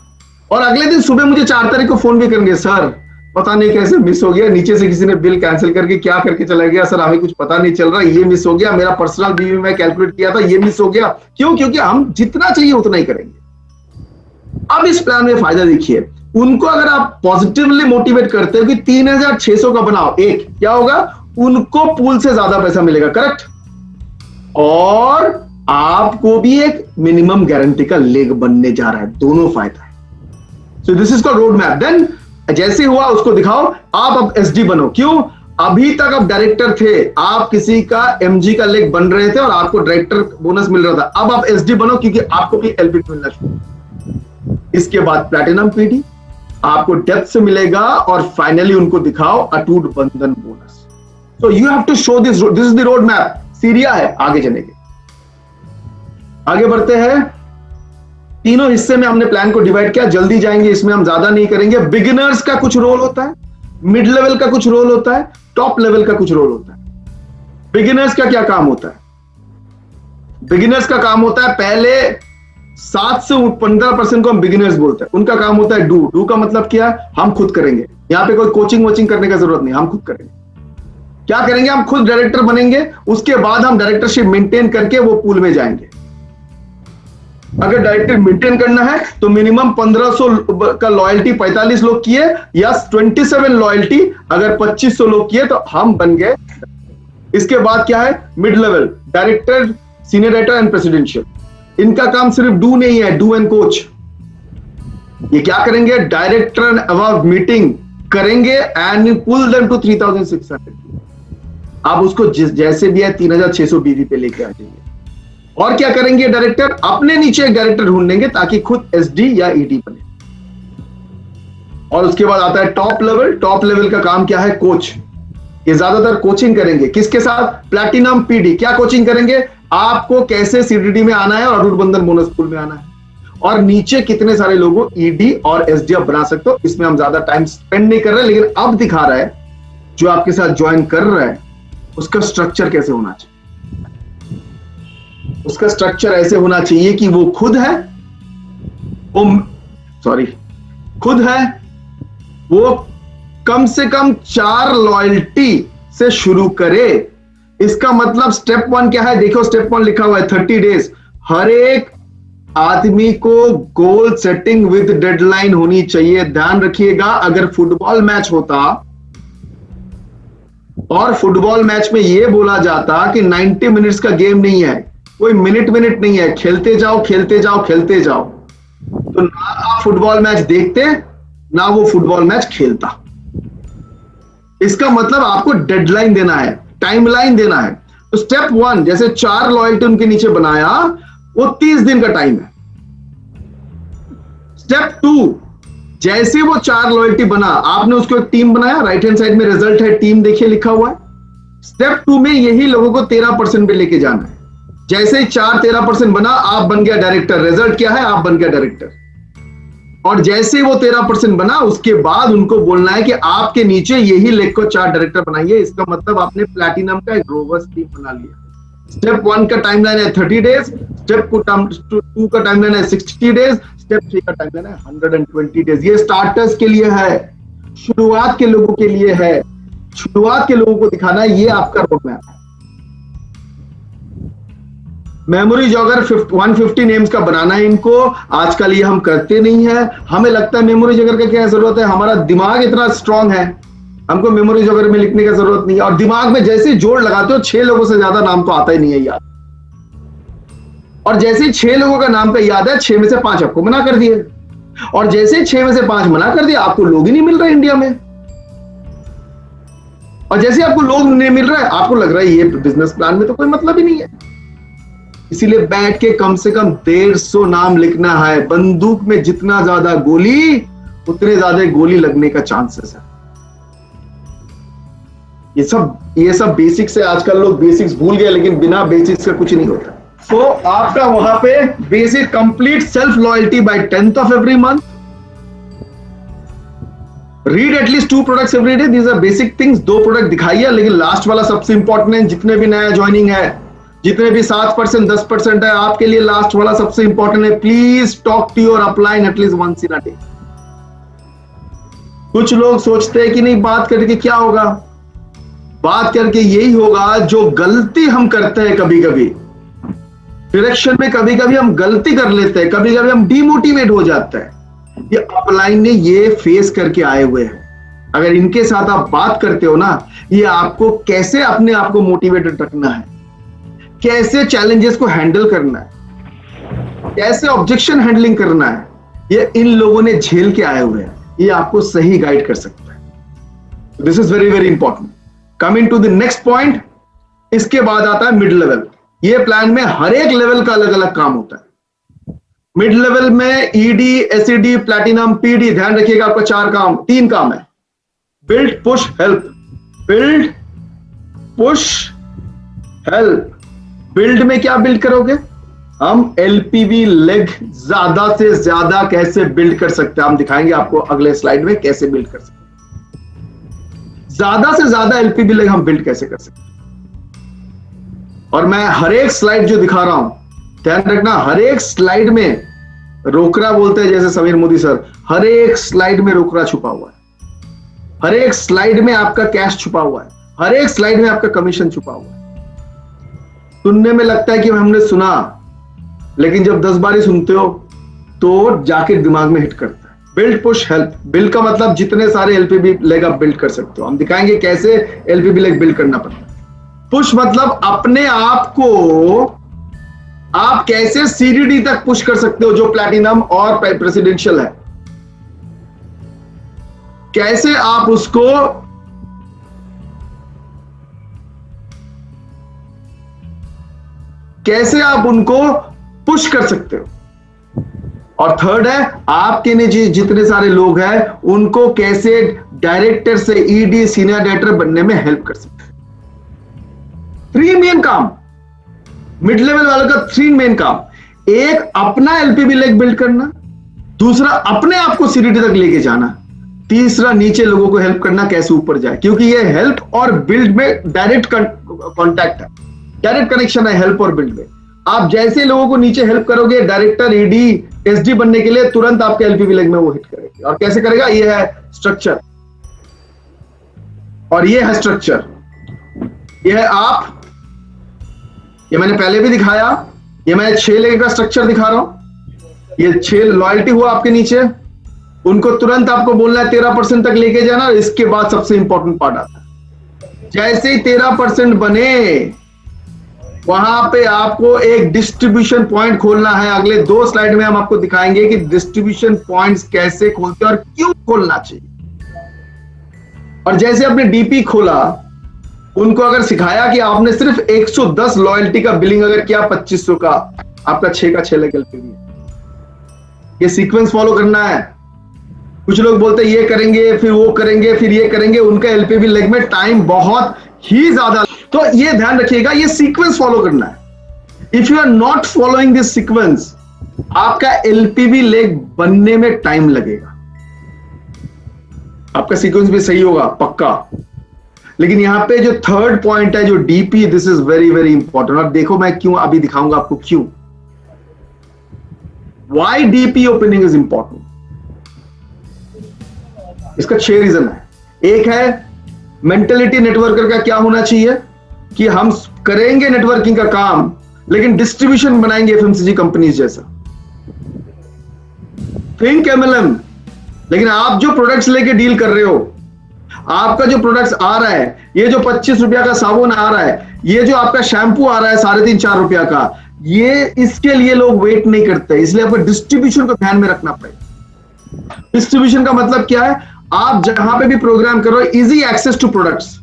और अगले दिन सुबह मुझे 4 तारीख को फोन भी करेंगे, सर पता नहीं कैसे मिस हो गया, नीचे से किसी ने बिल कैंसिल करके क्या करके चला गया, सर हमें कुछ पता नहीं चल रहा, ये मिस हो गया, मेरा पर्सनल बीवी में कैलकुलेट किया था, ये मिस हो गया। क्यों, क्योंकि हम जितना चाहिए उतना ही करेंगे। अब इस प्लान में फायदा देखिए, उनको अगर आप पॉजिटिवली मोटिवेट करते हो कि 3600 का बनाओ, एक क्या होगा, उनको पूल से ज्यादा पैसा मिलेगा, करेक्ट, और आपको भी एक मिनिमम गारंटी का लेग बनने जा रहा है। दोनों फायदा है। So this is called road map. Then जैसे हुआ उसको दिखाओ, आप अब एसडी बनो। क्यों, अभी तक आप डायरेक्टर थे, आप किसी का एमजी का लेग बन रहे थे और आपको डायरेक्टर बोनस मिल रहा था। अब आप एसडी बनो क्योंकि आपको भी एलपी मिलना शुरू। इसके बाद प्लैटिनम पीडी आपको डेप्थ से मिलेगा, और फाइनली उनको दिखाओ अटूट बंधन bonus. So you have to show this is the road map. सीरिया है, आगे चलेंगे, आगे बढ़ते हैं। तीनों हिस्से में हमने प्लान को डिवाइड किया, जल्दी जाएंगे, इसमें हम ज्यादा नहीं करेंगे। बिगिनर्स का कुछ रोल होता है, मिड लेवल का कुछ रोल होता है, टॉप लेवल का कुछ रोल होता है। बिगिनर्स का क्या काम होता है, बिगिनर्स का काम होता है, पहले 7 से 15% को हम बिगिनर्स बोलते हैं, उनका काम होता है डू का मतलब क्या है, हम खुद करेंगे। यहां पे कोई कोचिंग वोचिंग करने का जरूरत नहीं, हम खुद करेंगे। क्या करेंगे, हम खुद डायरेक्टर बनेंगे, उसके बाद हम डायरेक्टरशिप मेंटेन करके वो पूल में जाएंगे। अगर डायरेक्टर मेंटेन करना है तो मिनिमम 1500 का लॉयल्टी 45 लोग किए, या 27 लॉयल्टी अगर 2500 लोग किए तो हम बन गए। इसके बाद क्या है, mid level, director, senior director and presidential. इनका काम सिर्फ डू नहीं है, डू एंड कोच। ये क्या करेंगे, डायरेक्टर एंड अबव मीटिंग करेंगे एंड पुल देम टू 3600। आप उसको जैसे भी है 3600 बीवी पे लेके आ जाइए। और क्या करेंगे डायरेक्टर? अपने नीचे एक डायरेक्टर ढूंढेंगे ताकि खुद एसडी या ईडी बने। और उसके बाद आता है टॉप लेवल। टॉप लेवल का काम क्या है? कोच। ये ज्यादातर कोचिंग करेंगे किसके साथ? Platinum PD. क्या कोचिंग करेंगे? आपको कैसे सीडीडी में आना है और अरूण बंधन बोनस पूल में आना है, और नीचे कितने सारे लोगों ईडी और एसडी आप बना सकते हो। इसमें हम ज्यादा टाइम स्पेंड नहीं कर रहे, लेकिन अब दिखा रहा है जो आपके साथ ज्वाइन कर रहा है उसका स्ट्रक्चर कैसे होना चाहिए। उसका स्ट्रक्चर ऐसे होना चाहिए कि वो खुद है, खुद है, वो कम से कम 4 लॉयल्टी से शुरू करे। इसका मतलब स्टेप 1 क्या है? देखो स्टेप 1 लिखा हुआ है 30 डेज। हर एक आदमी को गोल सेटिंग विद डेडलाइन होनी चाहिए। ध्यान रखिएगा, अगर फुटबॉल मैच होता और फुटबॉल मैच में यह बोला जाता कि 90 मिनट्स का गेम नहीं है, कोई मिनट नहीं है, खेलते जाओ खेलते जाओ खेलते जाओ, तो ना आप फुटबॉल मैच देखते ना वो फुटबॉल मैच खेलता। इसका मतलब आपको डेडलाइन देना है, टाइमलाइन देना है। तो स्टेप 1 जैसे 4 लॉयल्टी उनके नीचे बनाया, वो 30 दिन का टाइम है। स्टेप 2 जैसे वो 4 लॉयल्टी बना, आपने उसको एक टीम बनाया, राइट हैंड साइड में रिजल्ट है, टीम देखिए लिखा हुआ है। स्टेप 2 में यही लोगों को 13% पे लेके जाना है। जैसे ही 13% बना, आप बन गया डायरेक्टर। रिजल्ट क्या है? आप बन गया डायरेक्टर। और जैसे वो 13% बना, उसके बाद उनको बोलना है कि आपके नीचे यही लेग को 4 डायरेक्टर बनाइए। इसका मतलब आपने प्लैटिनम का एक रोबस्ट टीम बना लिया। स्टेप 1 का टाइमलाइन है 30 डेज, स्टेप 2 का टाइमलाइन है 60 डेज, स्टेप 3 का टाइमलाइन है 120 डेज। ये स्टार्टर्स के लिए है, शुरुआत के लोगों के लिए है। शुरुआत के लोगों को दिखाना है, ये आपका रोड मैप है। मेमोरी जॉगर 150 नेम्स का बनाना है इनको। आजकल ये हम करते नहीं है। हमें लगता है मेमोरी जॉगर का क्या जरूरत है, हमारा दिमाग इतना स्ट्रांग है, हमको मेमोरी जॉगर में लिखने का जरूरत नहीं है। और दिमाग में जैसे ही जोड़ लगाते हो, 6 लोगों से ज्यादा नाम तो आता ही नहीं है याद। और जैसे ही 6 लोगों का नाम का याद है, 6 में से 5 आपको मना कर दिए। और जैसे ही 6 में से 5 मना कर दिया, आपको लोग ही नहीं मिल रहे इंडिया में। और जैसे आपको लोग नहीं मिल रहा है, आपको लग रहा है ये बिजनेस प्लान में तो कोई मतलब ही नहीं है। इसीलिए बैठ के कम से कम 150 नाम लिखना है। बंदूक में जितना ज्यादा गोली, उतने ज्यादा गोली लगने का चांसेस है। ये सब बेसिक्स है। आजकल लोग बेसिक्स भूल गए, लेकिन बिना बेसिक्स का कुछ नहीं होता। तो आपका वहां पे basic complete self loyalty by 10th of every month. Read at least 2 products every day. These are basic things. 2 product दिखाइए, लेकिन लास्ट वाला सबसे इंपॉर्टेंट है। जितने भी नया ज्वाइनिंग है, जितने भी 7% 10% है, आपके लिए लास्ट वाला सबसे इंपॉर्टेंट है। Please talk to your upline at least once in a day. कुछ लोग सोचते हैं कि नहीं, बात करके क्या होगा। बात करके यही होगा, जो गलती हम करते हैं कभी कभी डायरेक्शन में, कभी कभी हम गलती कर लेते हैं, कभी कभी हम डिमोटिवेट हो जाते हैं। ये अपलाइन ने ये फेस करके आए हुए हैं। अगर इनके साथ आप बात करते हो ना, ये आपको कैसे अपने आप को मोटिवेटेड रखना है, कैसे चैलेंजेस को हैंडल करना है, कैसे ऑब्जेक्शन हैंडलिंग करना है, ये इन लोगों ने झेल के आए हुए हैं। ये आपको सही गाइड कर सकता है। This is very very important. Coming to the next point, इसके बाद आता है मिड लेवल। ये प्लान में हर एक लेवल का अलग अलग काम होता है। मिड लेवल में ईडी, एसईडी, प्लैटिनम, पीडी। ध्यान रखिएगा, आपका 3 काम है। Build, push, help. Build, push, help. Build में क्या बिल्ड करोगे? हम एलपीवी लेग ज्यादा से ज्यादा कैसे बिल्ड कर सकते हैं, हम दिखाएंगे आपको अगले स्लाइड में कैसे बिल्ड कर सकते हैं। ज्यादा से ज्यादा एलपीवी लेग हम बिल्ड कैसे कर सकते हैं। और मैं हर एक स्लाइड जो दिखा रहा हूं, ध्यान रखना, हर एक स्लाइड में रोकड़ा बोलते हैं, जैसे समीर मोदी सर, हर एक स्लाइड में रोकड़ा छुपा हुआ है। हर एक स्लाइड में आपका कैश छुपा हुआ है। हर एक स्लाइड में आपका कमीशन छुपा हुआ है। सुनने में लगता है कि हमने सुना, लेकिन जब 10 बार सुनते हो तो जाके दिमाग में हिट करता है। Build, push, help. बिल्ड का मतलब जितने सारे एलपीबी लेग आप बिल्ड कर सकते हो। हम दिखाएंगे कैसे एलपीबी लेग बिल्ड करना पड़ता है। पुश मतलब अपने आप को आप कैसे सीडीडी तक पुश कर सकते हो, जो प्लैटिनम और प्रेसिडेंशियल है। कैसे आप उसको कैसे आप उनको पुश कर सकते हो, और थर्ड है आपके नीचे जितने सारे लोग हैं उनको कैसे डायरेक्टर से ईडी सीनियर डायरेक्टर बनने में हेल्प कर सकते हैं। 3 मेन काम मिड लेवल वालों का, 3 मेन काम। एक अपना एलपीबी लेग बिल्ड करना, दूसरा अपने आप को सीडीडी तक लेके जाना, तीसरा नीचे लोगों को हेल्प करना कैसे ऊपर जाए, क्योंकि ये हेल्प और बिल्ड में डायरेक्ट कॉन्टैक्ट है, डायरेक्ट कनेक्शन है हेल्प और बिल्ड में। आप जैसे लोगों को नीचे हेल्प करोगे डायरेक्टर ईडी एसडी बनने के लिए, तुरंत आपके एलपीबी लेग में वो हिट करेगा। और कैसे करेगा, ये है स्ट्रक्चर और ये है स्ट्रक्चर। ये है आप, ये मैंने पहले भी दिखाया, ये मैं 6 लेग का स्ट्रक्चर दिखा रहा हूं। ये 6 लॉयल्टी हुआ आपके नीचे, उनको तुरंत आपको बोलना है 13% तक लेके जाना। इसके बाद सबसे इंपॉर्टेंट पार्ट आता है, जैसे ही 13% बने वहां पे आपको एक डिस्ट्रीब्यूशन पॉइंट खोलना है। अगले 2 स्लाइड में हम आपको दिखाएंगे कि डिस्ट्रीब्यूशन पॉइंट्स कैसे खोलते हैं और क्यों खोलना चाहिए। और जैसे आपने डीपी खोला, उनको अगर सिखाया कि आपने सिर्फ 110 लॉयल्टी का बिलिंग अगर किया 2500 का, आपका 6 का 6 लेग एलपीबी है। ये सीक्वेंस फॉलो करना है। कुछ लोग बोलते हैं ये करेंगे फिर वो करेंगे फिर ये करेंगे, उनका एलपीबी लेग में टाइम बहुत ही ज्यादा। तो ये ध्यान रखिएगा, ये सीक्वेंस फॉलो करना है। If you are not following this sequence, आपका एलपीबी लेग बनने में टाइम लगेगा। आपका सीक्वेंस भी सही होगा पक्का, लेकिन यहां पे जो थर्ड पॉइंट है जो DP, this is very very important. और देखो मैं क्यों अभी दिखाऊंगा आपको क्यों, why DP opening is important. इसका 6 रीजन है। एक है मेंटेलिटी नेटवर्कर का क्या होना चाहिए कि हम करेंगे नेटवर्किंग का काम, लेकिन डिस्ट्रीब्यूशन बनाएंगे एफएमसीजी कंपनीज जैसा। थिंक एमएलएम, लेकिन आप जो प्रोडक्ट्स लेके डील कर रहे हो, आपका जो प्रोडक्ट्स आ रहा है, ये जो 25 रुपया का साबुन आ रहा है, ये जो आपका शैम्पू आ रहा है 3.5-4 रुपया का, ये इसके लिए लोग वेट नहीं करते। इसलिए आपको डिस्ट्रीब्यूशन को ध्यान में रखना पड़ेगा। डिस्ट्रीब्यूशन का मतलब क्या है, आप जहां पे भी प्रोग्राम करो, इजी एक्सेस टू प्रोडक्ट्स।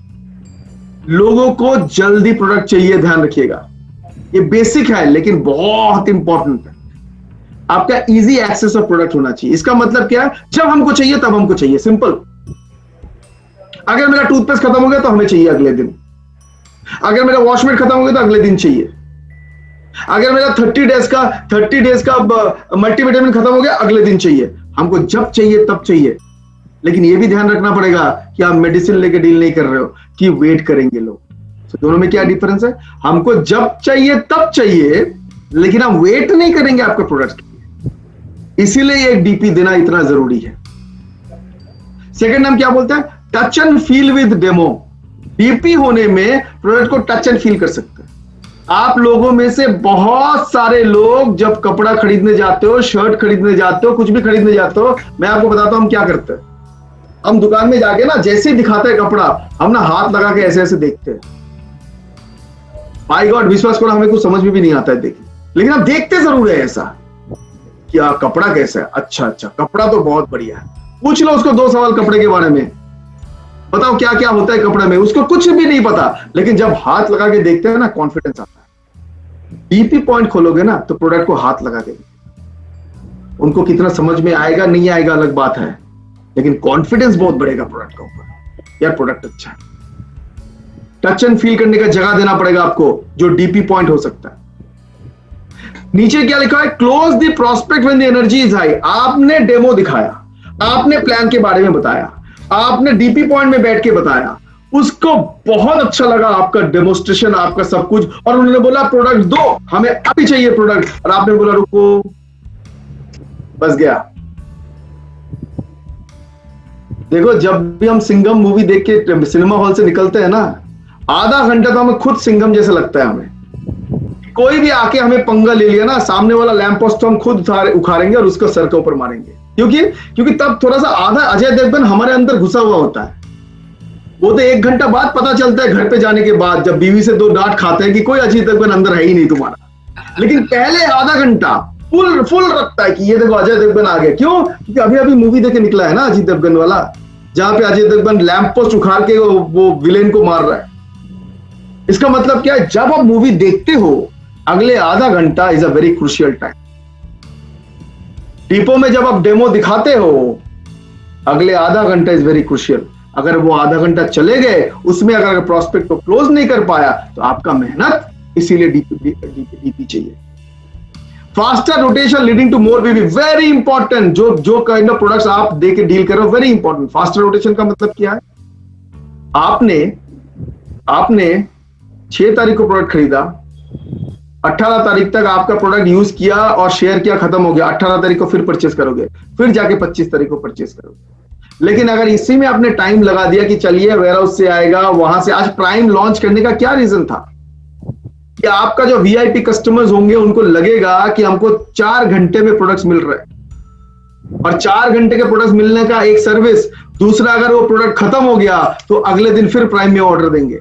लोगों को जल्दी प्रोडक्ट चाहिए, ध्यान रखिएगा। ये बेसिक है लेकिन बहुत इंपॉर्टेंट है। आपका इजी एक्सेस ऑफ प्रोडक्ट होना चाहिए। इसका मतलब क्या है, जब हमको चाहिए तब हमको चाहिए, सिंपल। अगर मेरा टूथपेस्ट खत्म हो गया तो हमें चाहिए अगले दिन। अगर मेरा वॉशमेट खत्म हो गया तो अगले दिन चाहिए। अगर मेरा 30 डेज का मल्टीविटामिन खत्म हो गया, अगले दिन चाहिए। हमको जब चाहिए तब चाहिए। लेकिन यह भी ध्यान रखना पड़ेगा कि आप मेडिसिन लेके डील नहीं कर रहे हो कि वेट करेंगे लोग। तो दोनों में क्या डिफरेंस है, हमको जब चाहिए तब चाहिए, लेकिन हम वेट नहीं करेंगे आपके प्रोडक्ट के लिए। इसीलिए एक डीपी देना इतना जरूरी है। सेकंड हम क्या बोलते हैं, touch and feel with demo. DP होने में प्रोडक्ट को टच एंड फील कर सकते हैं। आप लोगों में से बहुत सारे लोग जब कपड़ा खरीदने जाते हो, शर्ट खरीदने जाते हो, कुछ भी खरीदने जाते हो, मैं आपको बताता हूं हम क्या करते हैं। हम दुकान में जाके ना जैसे ही दिखाते हैं कपड़ा, हम ना हाथ लगा के ऐसे ऐसे देखते हैं। माय गॉड, विश्वास करो हमें कुछ समझ में भी नहीं आता है देखिए, लेकिन हम देखते जरूर है ऐसा कि कपड़ा कैसा है। अच्छा कपड़ा तो बहुत बढ़िया है। पूछ लो उसको 2 सवाल कपड़े के बारे में, बताओ क्या क्या होता है कपड़े में, उसको कुछ भी नहीं पता। लेकिन जब हाथ लगा के देखते हैं ना, कॉन्फिडेंस आता है। डीपी पॉइंट खोलोगे ना तो प्रोडक्ट को हाथ लगा के, उनको कितना समझ में आएगा नहीं आएगा अलग बात है, लेकिन कॉन्फिडेंस बहुत बढ़ेगा प्रोडक्ट का ऊपर, यार प्रोडक्ट अच्छा है। टच एंड फील करने का जगह देना पड़ेगा आपको, जो डीपी पॉइंट हो सकता है। नीचे क्या लिखा है, close the prospect when the energy is high. आपने डेमो दिखाया, आपने प्लान के बारे में बताया, आपने डीपी पॉइंट में बैठ के बताया, उसको बहुत अच्छा लगा आपका डेमोस्ट्रेशन, आपका सब कुछ, और उन्होंने बोला प्रोडक्ट दो, हमें अभी चाहिए प्रोडक्ट, और आपने बोला रुको, बस गया। देखो जब भी हम सिंघम मूवी देख के सिनेमा हॉल से निकलते हैं ना, आधा घंटा तो हमें खुद सिंघम जैसा लगता है। हमें कोई भी आके हमें पंगा ले लिया ना, सामने वाला लैंप पोस्ट तो हम खुद उखाड़ेंगे और उसको सर के ऊपर मारेंगे, क्योंकि तब थोड़ा सा आधा अजय देवगन हमारे अंदर घुसा हुआ होता है। वो तो 1 घंटा बाद पता चलता है घर पे जाने के बाद, जब बीवी से 2 डांट खाते हैं कि कोई अजय देवगन अंदर है ही नहीं तुम्हारा। लेकिन पहले आधा घंटा फुल रखता है कि ये देखो अजय देवगन आ गया। क्यों? क्योंकि अभी अभी मूवी देखे निकला है ना अजय देवगन वाला, जहां पे अजय देवगन लैंप पोस्ट उखाड़ के वो विलेन को मार रहा है। इसका मतलब क्या है, जब आप मूवी देखते हो अगले आधा घंटा is a very crucial time. Depot में जब आप डेमो दिखाते हो, अगले आधा घंटा इज वेरी क्रूशियल। अगर वो आधा घंटा चले गए, उसमें अगर प्रोस्पेक्ट को क्लोज नहीं कर पाया तो आपका मेहनत, इसीलिए डीपी चाहिए। फास्टर रोटेशन लीडिंग टू मोर बीवी, वेरी इंपॉर्टेंट। जो काइंड ऑफ प्रोडक्ट्स आप देके डील कर रहे हो, वेरी इंपॉर्टेंट। फास्टर रोटेशन का मतलब क्या है? आपने 6 तारीख को प्रोडक्ट खरीदा, 18 तारीख तक आपका प्रोडक्ट यूज किया और शेयर किया, खत्म हो गया। 18 तारीख को फिर परचेस करोगे, फिर जाके 25 तारीख को परचेस करोगे। लेकिन अगर इसी में आपने टाइम लगा दिया कि चलिए वेयर हाउस से आएगा, वहां से, आज प्राइम लॉन्च करने का क्या रीजन था? कि आपका जो वीआईपी कस्टमर्स होंगे उनको लगेगा कि हमको 4 घंटे में प्रोडक्ट्स मिल रहे हैं, और 4 घंटे के प्रोडक्ट्स मिलने का एक सर्विस। दूसरा, अगर वो प्रोडक्ट खत्म हो गया तो अगले दिन फिर प्राइम में ऑर्डर देंगे।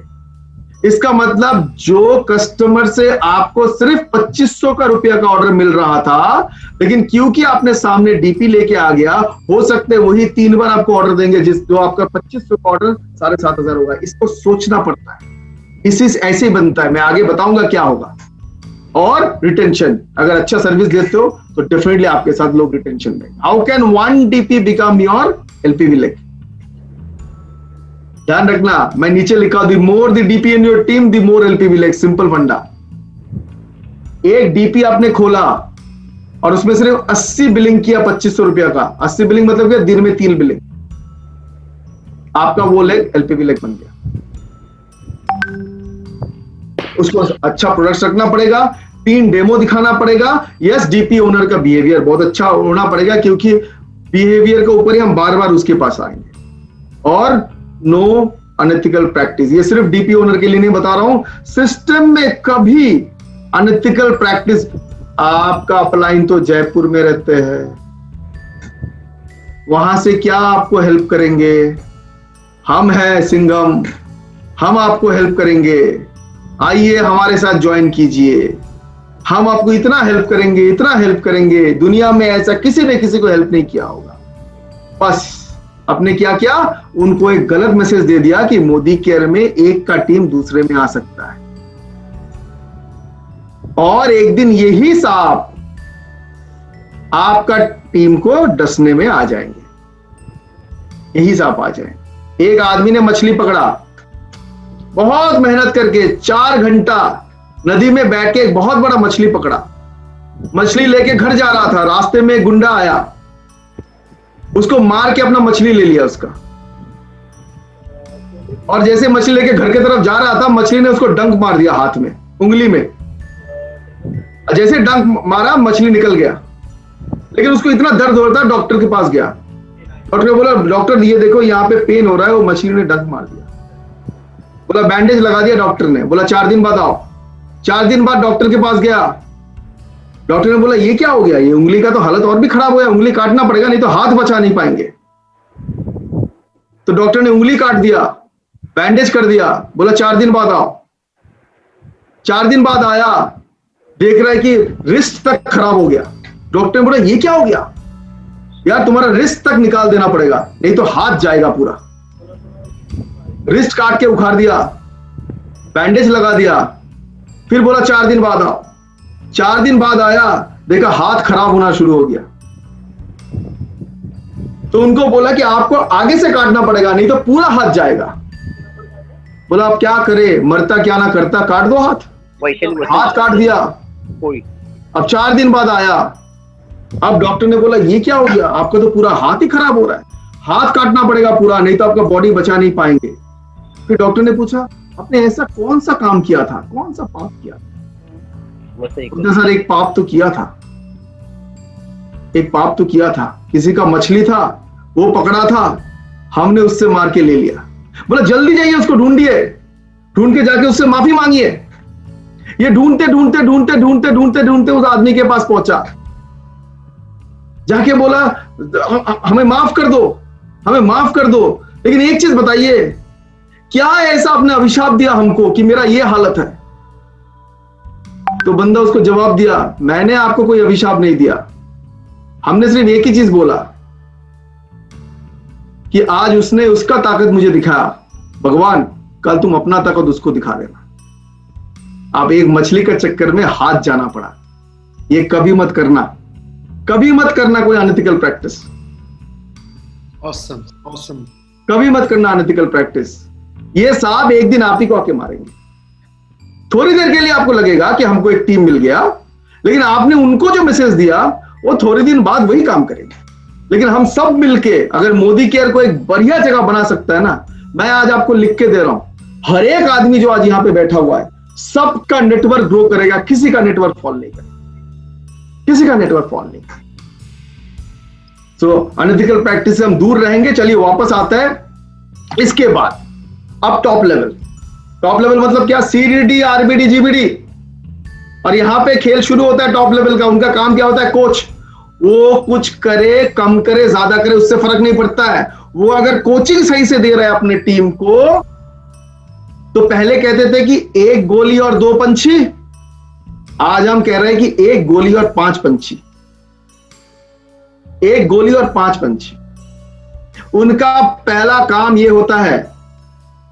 इसका मतलब जो कस्टमर से आपको सिर्फ 2500 का रुपया का ऑर्डर मिल रहा था, लेकिन क्योंकि आपने सामने डीपी लेके आ गया, हो सकते हैं वही 3 बार आपको ऑर्डर देंगे, जो आपका 2500 का ऑर्डर 7500 होगा। इसको सोचना पड़ता है, इसी ऐसे ही बनता है। मैं आगे बताऊंगा क्या होगा। और रिटेंशन, अगर अच्छा सर्विस देते हो तो डेफिनेटली आपके साथ लोग रिटेंशन देंगे। How can 1 DP become your LPV leg? ध्यान रखना, मैं नीचे लिखा, the more the DP in your team the more LPV leg. Simple फंडा। एक डीपी आपने खोला और उसमें सिर्फ 80 बिलिंग किया 2500 रुपया का। 80 बिलिंग मतलब क्या? दिन में 3 बिलिंग, आपका वो लेग एलपीवी लेग बन गया। उसको अच्छा प्रोडक्ट रखना पड़ेगा, 3 डेमो दिखाना पड़ेगा। यस, डीपी ओनर का बिहेवियर बहुत अच्छा होना पड़ेगा, क्योंकि बिहेवियर के ऊपर ही हम बार बार उसके पास आएंगे। और नो अनएथिकल प्रैक्टिस, ये सिर्फ डीपी ओनर के लिए नहीं बता रहा हूं, सिस्टम में कभी अनएथिकल प्रैक्टिस। आपका अपलाइन तो जयपुर में रहते हैं, वहां से क्या आपको हेल्प करेंगे? हम हैं सिंघम, हम आपको हेल्प करेंगे, आइए हमारे साथ ज्वाइन कीजिए, हम आपको इतना हेल्प करेंगे, इतना हेल्प करेंगे। दुनिया में ऐसा किसी ने किसी को हेल्प नहीं किया होगा। बस आपने क्या किया? उनको एक गलत मैसेज दे दिया कि मोदी केयर में एक का टीम दूसरे में आ सकता है, और एक दिन यही सांप आपका टीम को डसने में आ जाएंगे, यही सांप आ जाएंगे। एक आदमी ने मछली पकड़ा, बहुत मेहनत करके 4 घंटा नदी में बैठ के एक बहुत बड़ा मछली पकड़ा। मछली लेके घर जा रहा था, रास्ते में एक गुंडा आया, उसको मार के अपना मछली ले लिया उसका। और जैसे मछली लेके घर की तरफ जा रहा था, मछली ने उसको डंक मार दिया हाथ में, उंगली में। जैसे डंक मारा, मछली निकल गया। लेकिन उसको इतना दर्द हो रहा था, डॉक्टर के पास गया। डॉक्टर ने बोला, डॉक्टर ये देखो यहाँ पे पेन हो रहा है, वो मछली ने डंक मार दिया। बोला बैंडेज लगा दिया डॉक्टर ने। बोला 4 दिन बाद आओ। 4 दिन बाद डॉक्टर के पास गया। डॉक्टर ने बोला ये क्या हो गया? ये उंगली का तो हालत और भी खराब हो गया, उंगली काटना पड़ेगा, नहीं तो हाथ बचा नहीं पाएंगे। तो डॉक्टर ने उंगली काट दिया, बैंडेज कर दिया। बोला 4 दिन बाद आओ। 4 दिन बाद आया, देख रहा है कि रिस्ट तक खराब हो गया। डॉक्टर ने बोला ये क्या हो गया? यार तुम्हारा रिस्ट तक निकाल देना पड़ेगा, नहीं तो हाथ जाएगा पूरा। रिस्ट काट के उखाड़ दिया, बैंडेज लगा दिया। फिर बोला 4 दिन बाद आओ। 4 दिन बाद आया, देखा हाथ खराब होना शुरू हो गया। तो उनको बोला कि आपको आगे से काटना पड़ेगा, नहीं तो पूरा हाथ जाएगा। बोला आप क्या करे, मरता क्या ना करता, काट दो हाथ। हाथ काट दिया। अब 4 दिन बाद आया, अब डॉक्टर ने बोला ये क्या हो गया? आपका तो पूरा हाथ ही खराब हो रहा है, हाथ काटना पड़ेगा पूरा, नहीं तो आपका बॉडी बचा नहीं पाएंगे। फिर डॉक्टर ने पूछा आपने ऐसा कौन सा काम किया था, कौन सा पाप किया था? सर एक पाप तो किया था, एक पाप तो किया था। किसी का मछली था, वो पकड़ा था, हमने उससे मार के ले लिया। बोला जल्दी जाइए उसको ढूंढिए, ढूंढ के जाके उससे माफी मांगिए। ये ढूंढते ढूंढते ढूंढते ढूंढते ढूंढते ढूंढते उस आदमी के पास पहुंचा, जाके बोला हमें माफ कर दो, हमें माफ कर दो, लेकिन एक चीज बताइए, क्या ऐसा आपने अभिशाप दिया हमको कि मेरा ये हालत है? तो बंदा उसको जवाब दिया मैंने आपको कोई अभिशाप नहीं दिया, हमने सिर्फ एक ही चीज बोला कि आज उसने उसका ताकत मुझे दिखाया, भगवान कल तुम अपना ताकत उसको दिखा देना। आप एक मछली के चक्कर में हाथ जाना पड़ा। ये कभी मत करना, कभी मत करना कोई अनएथिकल प्रैक्टिस। Awesome, awesome. कभी मत करना अनएथिकल प्रैक्टिस। ये सांप एक दिन आप ही को आके मारेंगे। थोड़ी देर के लिए आपको लगेगा कि हमको एक टीम मिल गया, लेकिन आपने उनको जो मैसेज दिया वो थोड़े दिन बाद वही काम करेंगे। लेकिन हम सब मिलके अगर मोदी केयर को एक बढ़िया जगह बना सकता है ना, मैं आज आपको लिख के दे रहा हूं, हर एक आदमी जो आज यहां पे बैठा हुआ है सबका नेटवर्क ग्रो करेगा, किसी का नेटवर्क फॉल नहीं करेगा, किसी का नेटवर्क फॉल नहीं करेगा। सो अनएथिकल प्रैक्टिस से हम दूर रहेंगे। चलिए वापस आता है इसके बाद अब टॉप लेवल। टॉप लेवल मतलब क्या? CDD, RBD, GBD. और यहां पे खेल शुरू होता है टॉप लेवल का। उनका काम क्या होता है? कोच। वो कुछ करे, कम करे, ज्यादा करे, उससे फर्क नहीं पड़ता है। वो अगर कोचिंग सही से दे रहा है अपने टीम को, तो पहले कहते थे कि एक गोली और 2 पंछी, आज हम कह रहे हैं कि एक गोली और 5 पंछी। एक गोली और 5 पंछी। उनका पहला काम यह होता है,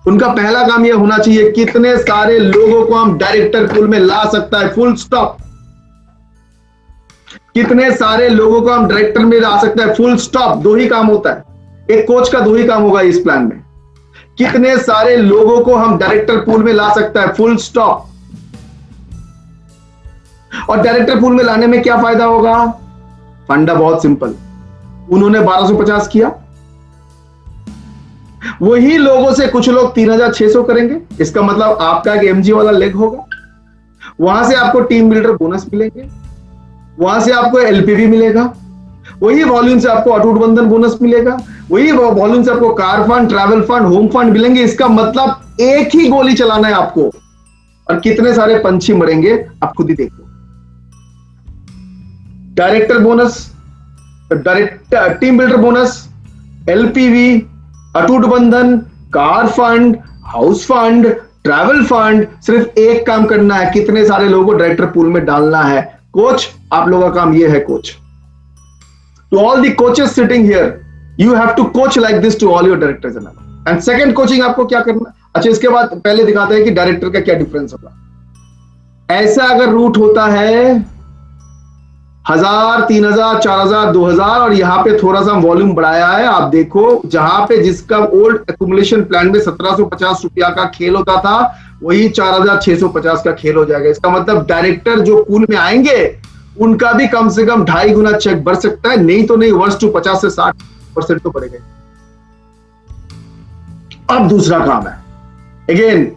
उनका पहला काम यह होना चाहिए कितने सारे लोगों को हम डायरेक्टर पूल में ला सकता है, फुल स्टॉप। कितने सारे लोगों को हम डायरेक्टर में ला सकता है, फुल स्टॉप। 2 ही काम होता है, एक कोच का 2 ही काम होगा इस प्लान में। कितने सारे लोगों को हम डायरेक्टर पूल में ला सकता है, फुल स्टॉप। और डायरेक्टर पूल में लाने में क्या फायदा होगा? फंडा बहुत सिंपल। उन्होंने 1250 किया, वही लोगों से कुछ लोग 3600 करेंगे। इसका मतलब आपका एक एमजी वाला लेग होगा, वहां से आपको टीम बिल्डर बोनस मिलेंगे, वहां से आपको एलपीवी मिलेगा, वही वॉल्यूम से आपको अटूट बंधन बोनस मिलेगा, वही वॉल्यूम से आपको car fund, travel fund, home fund मिलेंगे। इसका मतलब एक ही गोली चलाना है आपको, और कितने सारे पंछी मरेंगे आप खुद ही देखो। Director bonus, director team builder bonus, LPV, अटूट बंधन, car fund, house fund, travel fund. सिर्फ एक काम करना है, कितने सारे लोगों को डायरेक्टर पूल में डालना है। कोच, आप लोगों का काम यह है coach. To all the coaches sitting here, you have to coach like this to all your directors and second coaching आपको क्या करना। अच्छा, इसके बाद पहले दिखाते हैं कि डायरेक्टर का क्या डिफरेंस होगा। ऐसा अगर रूट होता है 1000, 3000, 4000, 2000, और यहां पे थोड़ा सा वॉल्यूम बढ़ाया है। आप देखो, जहां पे जिसका ओल्ड एक्यूमुलेशन प्लान में 1750 रुपया का खेल होता था, वही 4650 का खेल हो जाएगा। इसका मतलब डायरेक्टर जो पूल में आएंगे उनका भी कम से कम 2.5 गुना चेक बढ़ सकता है, नहीं तो नहीं, वर्ष टू 50 से 60% तो बढ़ेगा। अब दूसरा काम है, again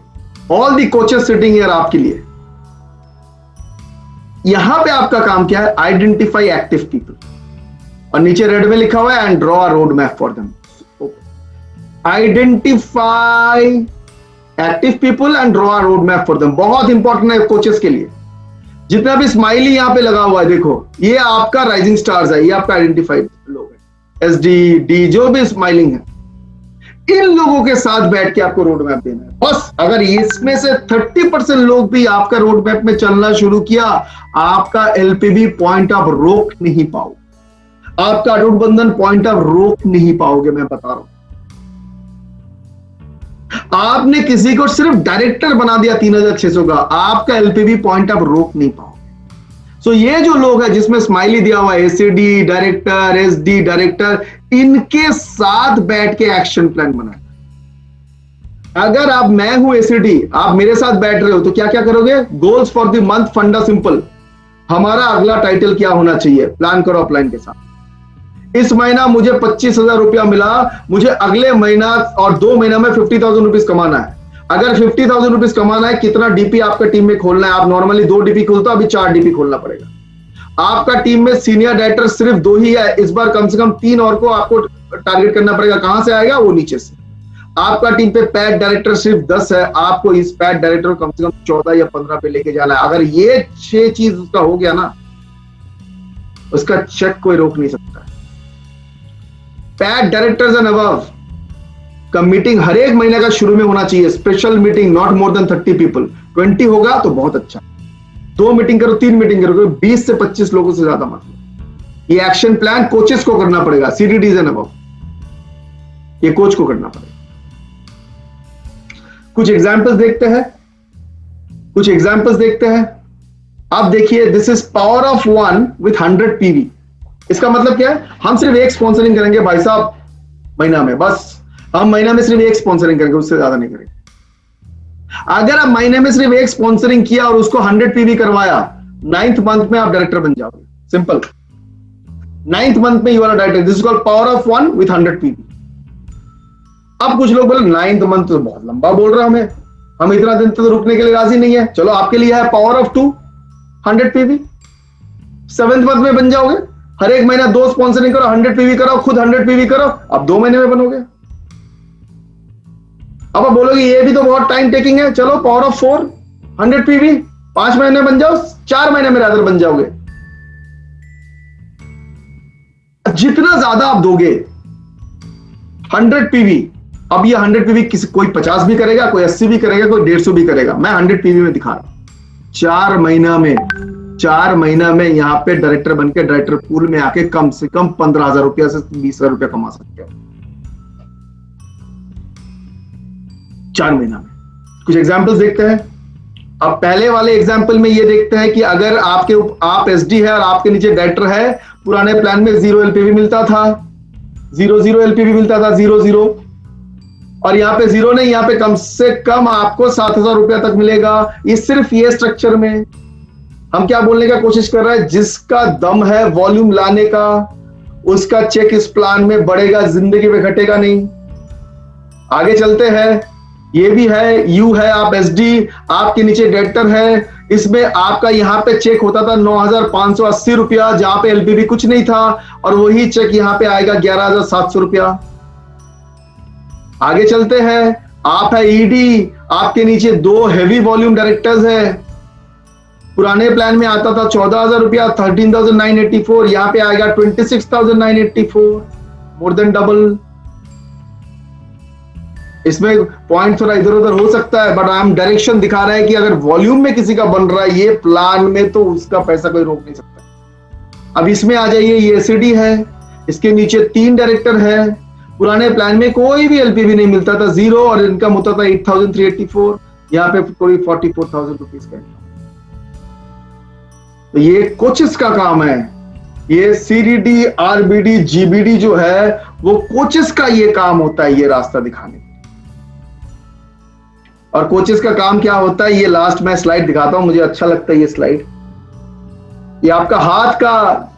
all the coaches sitting here आपके लिए। यहां पे आपका काम क्या है? आइडेंटिफाई एक्टिव पीपल, और नीचे रेड में लिखा हुआ है and draw a road map for them. Identify active people and draw a road map for them. बहुत इंपॉर्टेंट है कोचेस के लिए। जितना भी स्माइली यहां पे लगा हुआ है, देखो ये आपका राइजिंग स्टार्स है, ये आपका आइडेंटिफाइड लोग है, एसडी डी जो भी स्माइलिंग है, इन लोगों के साथ बैठ के आपको रोड मैप देना है। बस अगर इसमें से 30% लोग भी आपका रोड मैप में चलना शुरू किया, आपका एलपीबी पॉइंट आप रोक नहीं पाओ, आपका अटूट बंधन पॉइंट आप रोक नहीं पाओगे। मैं बता रहा हूं, आपने किसी को सिर्फ डायरेक्टर बना दिया 3600 का, आपका एलपीबी पॉइंट आप रोक नहीं पाओगे। सो ये जो लोग हैं जिसमें स्माइली दिया हुआ है, एसीडी डायरेक्टर, एसडी डायरेक्टर, इनके साथ बैठ के एक्शन प्लान बनाए। अगर आप, मैं हूं एसीडी, आप मेरे साथ बैठ रहे हो, तो क्या क्या करोगे? गोल्स फॉर द मंथ, फंडा सिंपल। हमारा अगला टाइटल क्या होना चाहिए? प्लान करो अपलाइन के साथ। इस महीना मुझे 25,000 रुपया मिला, मुझे अगले महीना और 2 महीना में 50,000 रुपीज कमाना है। अगर 50,000 रुपीज कमाना है, कितना डीपी आपका टीम में खोलना है? आप नॉर्मली 2 डीपी खोलते हो, अभी 4 डीपी खोलना पड़ेगा। आपका टीम में सीनियर डायरेक्टर सिर्फ 2 ही है, इस बार कम से कम 3 और को आपको टारगेट करना पड़ेगा। कहां से आएगा? वो नीचे से। आपका टीम पे पैड डायरेक्टर सिर्फ 10 है, आपको इस पैड डायरेक्टर को कम से कम 14 या 15 पे लेके जाना है। अगर ये 6 चीज उसका हो गया ना, उसका चेक कोई रोक नहीं सकता। पैड डायरेक्टर्स एंड अबव का मीटिंग हर एक महीने का शुरू में होना चाहिए। Special meeting, not more than 30 people. 20 होगा तो बहुत अच्छा, 2 मीटिंग करो, 3 मीटिंग करो, 20 से 25 लोगों से ज्यादा मतलब। ये एक्शन प्लान कोचेस को करना पड़ेगा, सीडीडीज एंड अबव, ये कोच को करना पड़ेगा। कुछ एग्जांपल्स देखते हैं। कुछ एग्जांपल्स देखते हैं। आप देखिए, this is power of 1 with 100 PV. इसका मतलब क्या है? हम सिर्फ एक स्पॉन्सरिंग करेंगे भाई साहब महीना में, बस हम महीना में सिर्फ एक स्पॉन्सरिंग करेंगे, उससे ज्यादा नहीं करेंगे। अगर आप महीने में सिर्फ एक स्पॉन्सरिंग किया और उसको 100 पीवी करवाया, 9th मंथ में आप डायरेक्टर बन जाओगे। सिंपल, 9th मंथ में you are director. This is called power of 1 with 100 PV. अब कुछ लोग बोले 9th मंथ तो बहुत लंबा बोल रहा हमें, हम इतना दिन तो रुकने के लिए राजी नहीं है। चलो आपके लिए है power of 2 100 PV. 7th month में बन जाओगे, हर एक महीना 2 स्पॉन्सरिंग करो, 100 पीवी करो, खुद 100 पीवी करो, अब 2 महीने में बनोगे। अब आप बोलोगे ये भी तो बहुत टाइम टेकिंग है। चलो पावर ऑफ 4 100 पीवी, 5 महीने बन जाओ, 4 महीने में रादर बन जाओगे। जितना ज्यादा आप दोगे 100 पीवी, अब ये 100 पीवी किसी कोई 50 भी करेगा, कोई 80 भी करेगा, कोई 150 भी करेगा। मैं 100 पीवी में दिखा रहा हूं। 4 महीना में यहां पे डायरेक्टर बनके डायरेक्टर पूल में आके कम से कम 15,000 रुपया से 20,000 रुपया कमा सकते हो 4 महीना में। कुछ एग्जांपल्स देखते हैं। अब पहले वाले एग्जांपल में ये देखते हैं कि अगर आप एसडी है और आपके नीचे डायरेक्टर है, पुराने प्लान में 0 एलपीवी मिलता था, 0 एलपीवी मिलता था, 0 और यहाँ पे 0 नहीं, यहाँ पे कम से कम आपको 7,000 रुपया तक मिलेगा। ये सिर्फ ये स्ट्रक्चर में हम क्या बोलने का कोशिश कर रहे हैं, जिसका दम है वॉल्यूम लाने का, उसका चेक इस प्लान में बढ़ेगा, जिंदगी में घटेगा नहीं। आगे चलते हैं। ये भी है, यू है, आप एसडी, आपके नीचे डायरेक्टर है। इसमें आपका यहां पे चेक होता था 9,580 रुपया, जहां पे एलपीवी कुछ नहीं था, और वही चेक यहां पे आएगा 11,700 रुपया। आगे चलते हैं। आप है ईडी, आपके नीचे 2 हेवी वॉल्यूम डायरेक्टर्स है। पुराने प्लान में आता था 14,000 रुपया, 13,984, यहां पे आएगा 26,984, मोर देन डबल। इसमें पॉइंट थोड़ा इधर उधर हो सकता है, बट हम डायरेक्शन दिखा रहे हैं कि अगर वॉल्यूम में किसी का बन रहा है ये प्लान में, तो उसका पैसा कोई रोक नहीं सकता। अब इसमें आ जाइए, ये एसीडी है, इसके नीचे 3 डायरेक्टर है। पुराने प्लान में कोई भी एलपीवी नहीं मिलता था, 0, और इनकम होता था 8,384, यहाँ पे कोई 44,000 रुपीज का। तो ये कोचेस का काम है। ये सीडीडी, आरबीडी, जीबीडी जो है वो कोचेस का ये काम होता है, ये रास्ता दिखाने। और कोचेस का काम क्या होता है, ये लास्ट में स्लाइड दिखाता हूं, मुझे अच्छा लगता है ये स्लाइड। ये आपका हाथ का,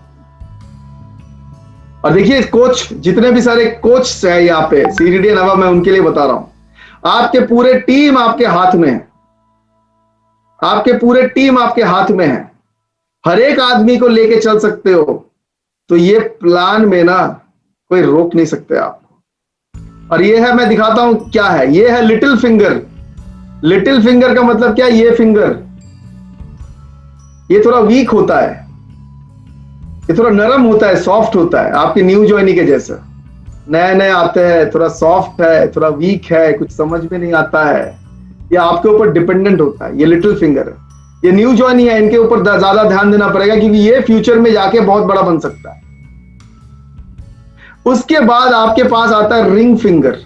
और देखिए कोच, जितने भी सारे कोच है यहाँ पे सीडीडी नवा, मैं उनके लिए बता रहा हूं। आपके पूरे टीम आपके हाथ में है, आपके पूरे टीम आपके हाथ में है। हर एक आदमी को लेके चल सकते हो, तो ये प्लान में ना कोई रोक नहीं सकते आपको। और ये है, मैं दिखाता हूं क्या है, ये है लिटिल फिंगर। लिटिल फिंगर का मतलब क्या है, ये फिंगर ये थोड़ा वीक होता है, ये थोड़ा नरम होता है, सॉफ्ट होता है, आपके न्यू ज्वाइनी के जैसा। नए नए आते हैं, थोड़ा सॉफ्ट है, थोड़ा वीक है, कुछ समझ में नहीं आता है, ये आपके ऊपर डिपेंडेंट होता है। ये लिटिल फिंगर है, ये न्यू ज्वाइनी है, इनके ऊपर ज्यादा ध्यान देना पड़ेगा, क्योंकि ये फ्यूचर में जाके बहुत बड़ा बन सकता है। उसके बाद आपके पास आता है रिंग फिंगर।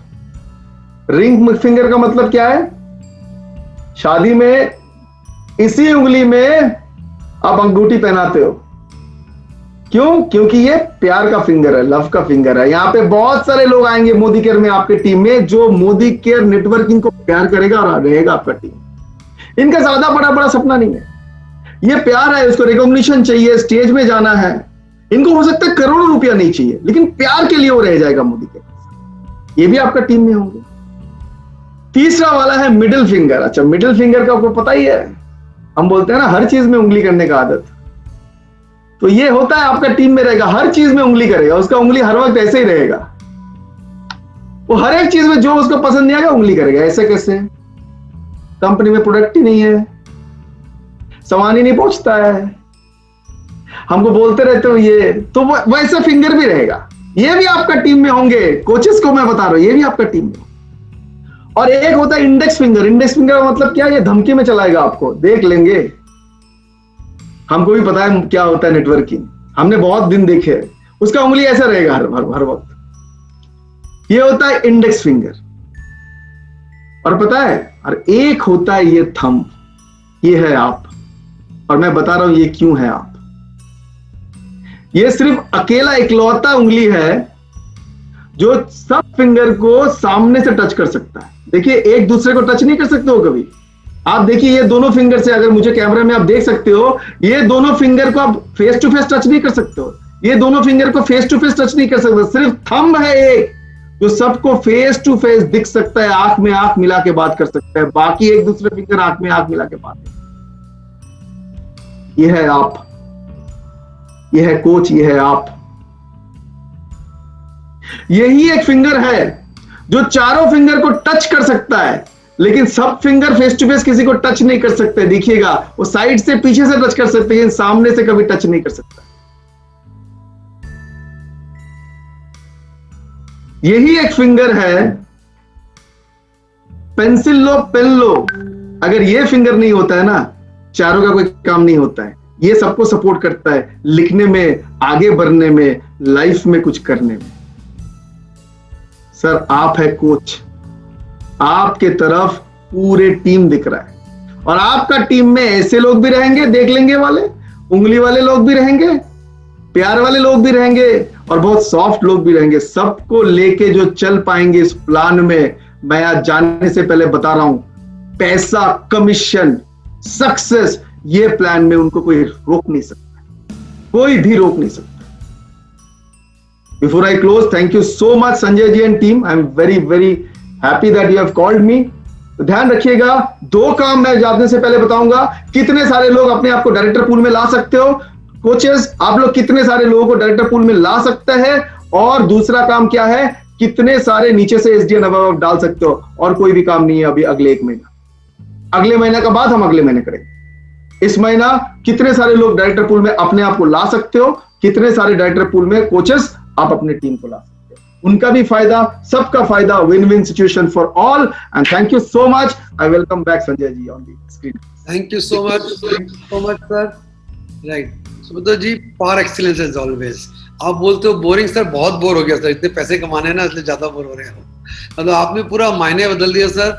रिंग फिंगर का मतलब क्या है, शादी में इसी उंगली में आप अंगूठी पहनाते हो। क्यों? क्योंकि ये प्यार का फिंगर है, लव का फिंगर है। यहाँ पे बहुत सारे लोग आएंगे मोदी केयर में, आपके टीम में, जो मोदी केयर नेटवर्क इनको प्यार करेगा और रहेगा आपका टीम। इनका ज्यादा बड़ा सपना नहीं है, ये प्यार है, उसको रिकॉग्निशन चाहिए, स्टेज में जाना है। इनको हो सकता है करोड़ों रुपया नहीं चाहिए, लेकिन प्यार के लिए वो रह जाएगा मोदी केयर। ये भी आपका टीम में होंगे। तीसरा वाला है मिडिल फिंगर। अच्छा, मिडिल फिंगर का आपको पता ही है, हम बोलते हैं ना हर चीज में उंगली करने का आदत। तो ये होता है आपका टीम में रहेगा, हर चीज में उंगली करेगा, उसका उंगली हर वक्त ऐसे ही रहेगा। वो हर एक चीज में जो उसको पसंद नहीं आएगा उंगली करेगा। ऐसे कैसे? कंपनी में प्रोडक्ट ही नहीं है, सामान ही नहीं पहुंचता है, हमको बोलते रहते हो ये, तो वैसा फिंगर भी रहेगा। ये भी आपका टीम में होंगे, कोचेस को मैं बता रहा हूं, ये भी आपका टीम में। और एक होता है इंडेक्स फिंगर। इंडेक्स फिंगर का मतलब क्या है, ये धमकी में चलाएगा आपको, देख लेंगे। हमको भी पता है क्या होता है नेटवर्किंग, हमने बहुत दिन देखे। उसका उंगली ऐसा रहेगा हर वक्त। ये होता है इंडेक्स फिंगर। और पता है, और एक होता है ये थंब। ये है आप, और मैं बता रहा हूं ये क्यों है आप। ये सिर्फ अकेला इकलौता उंगली है जो सब फिंगर को सामने से टच कर सकता है। देखिए, एक दूसरे को टच नहीं कर सकते हो कभी। आप देखिए, ये दोनों फिंगर से, अगर मुझे कैमरा में आप देख सकते हो, ये दोनों फिंगर को आप फेस टू फेस टच नहीं कर सकते हो। ये दोनों फिंगर को फेस टू फेस टच नहीं कर सकते। सिर्फ थंब है एक जो सबको फेस टू फेस दिख सकता है, आंख में आंख मिला के बात कर सकता है। बाकी एक दूसरे फिंगर आंख में आंख मिला के बात। ये है आप, ये है कोच, ये है आप। यही एक फिंगर है जो चारों फिंगर को टच कर सकता है, लेकिन सब फिंगर फेस टू फेस किसी को टच नहीं कर सकते। देखिएगा, वो साइड से पीछे से टच कर सकते हैं, सामने से कभी टच नहीं कर सकता। यही एक फिंगर है, पेंसिल लो पेन लो, अगर ये फिंगर नहीं होता है ना, चारों का कोई काम नहीं होता है। ये सबको सपोर्ट करता है लिखने में, आगे बढ़ने में, लाइफ में कुछ करने में। सर, आप है कोच, आपके तरफ पूरे टीम दिख रहा है, और आपका टीम में ऐसे लोग भी रहेंगे देख लेंगे वाले, उंगली वाले लोग भी रहेंगे, प्यार वाले लोग भी रहेंगे, और बहुत सॉफ्ट लोग भी रहेंगे। सबको लेके जो चल पाएंगे इस प्लान में, मैं आज जाने से पहले बता रहा हूं, पैसा, कमीशन, सक्सेस, ये प्लान में उनको कोई रोक नहीं सकता, कोई भी रोक नहीं सकता। Before I close, thank you so much Sanjay ji and team. I'm very very happy that you have called me. तो ध्यान रखिएगा, दो काम मैं जाने से पहले बताऊंगा। कितने सारे लोग अपने आप को डायरेक्टर पूल में ला सकते हो, कोचेस आप लोग कितने सारे लोगों को डायरेक्टर पूल में ला सकते हैं, और दूसरा काम क्या है, कितने सारे नीचे से एसडीएन अब डाल सकते हो। और कोई भी काम नहीं है अभी अगले एक महीना, अगले महीने का बाद हम अगले महीने करेंगे। इस महीना कितने सारे लोग डायरेक्टर पूल में अपने आप को ला सकते हो, कितने सारे डायरेक्टर पूल में कोचेस आप अपने टीम को ला सकते हो। उनका भी फायदा, सबका फायदा, win win situation for all. And thank you so much. I welcome back Sanjay ji on the screen. Thank you so much, sir. Right, Subrata ji, par excellence as always. आप बोलते हो बोरिंग, सर बहुत बोर हो गया सर, इतने पैसे कमाने हैं ना, इसलिए ज्यादा बोर हो रहे हैं। मतलब आपने पूरा मायने बदल दिया सर।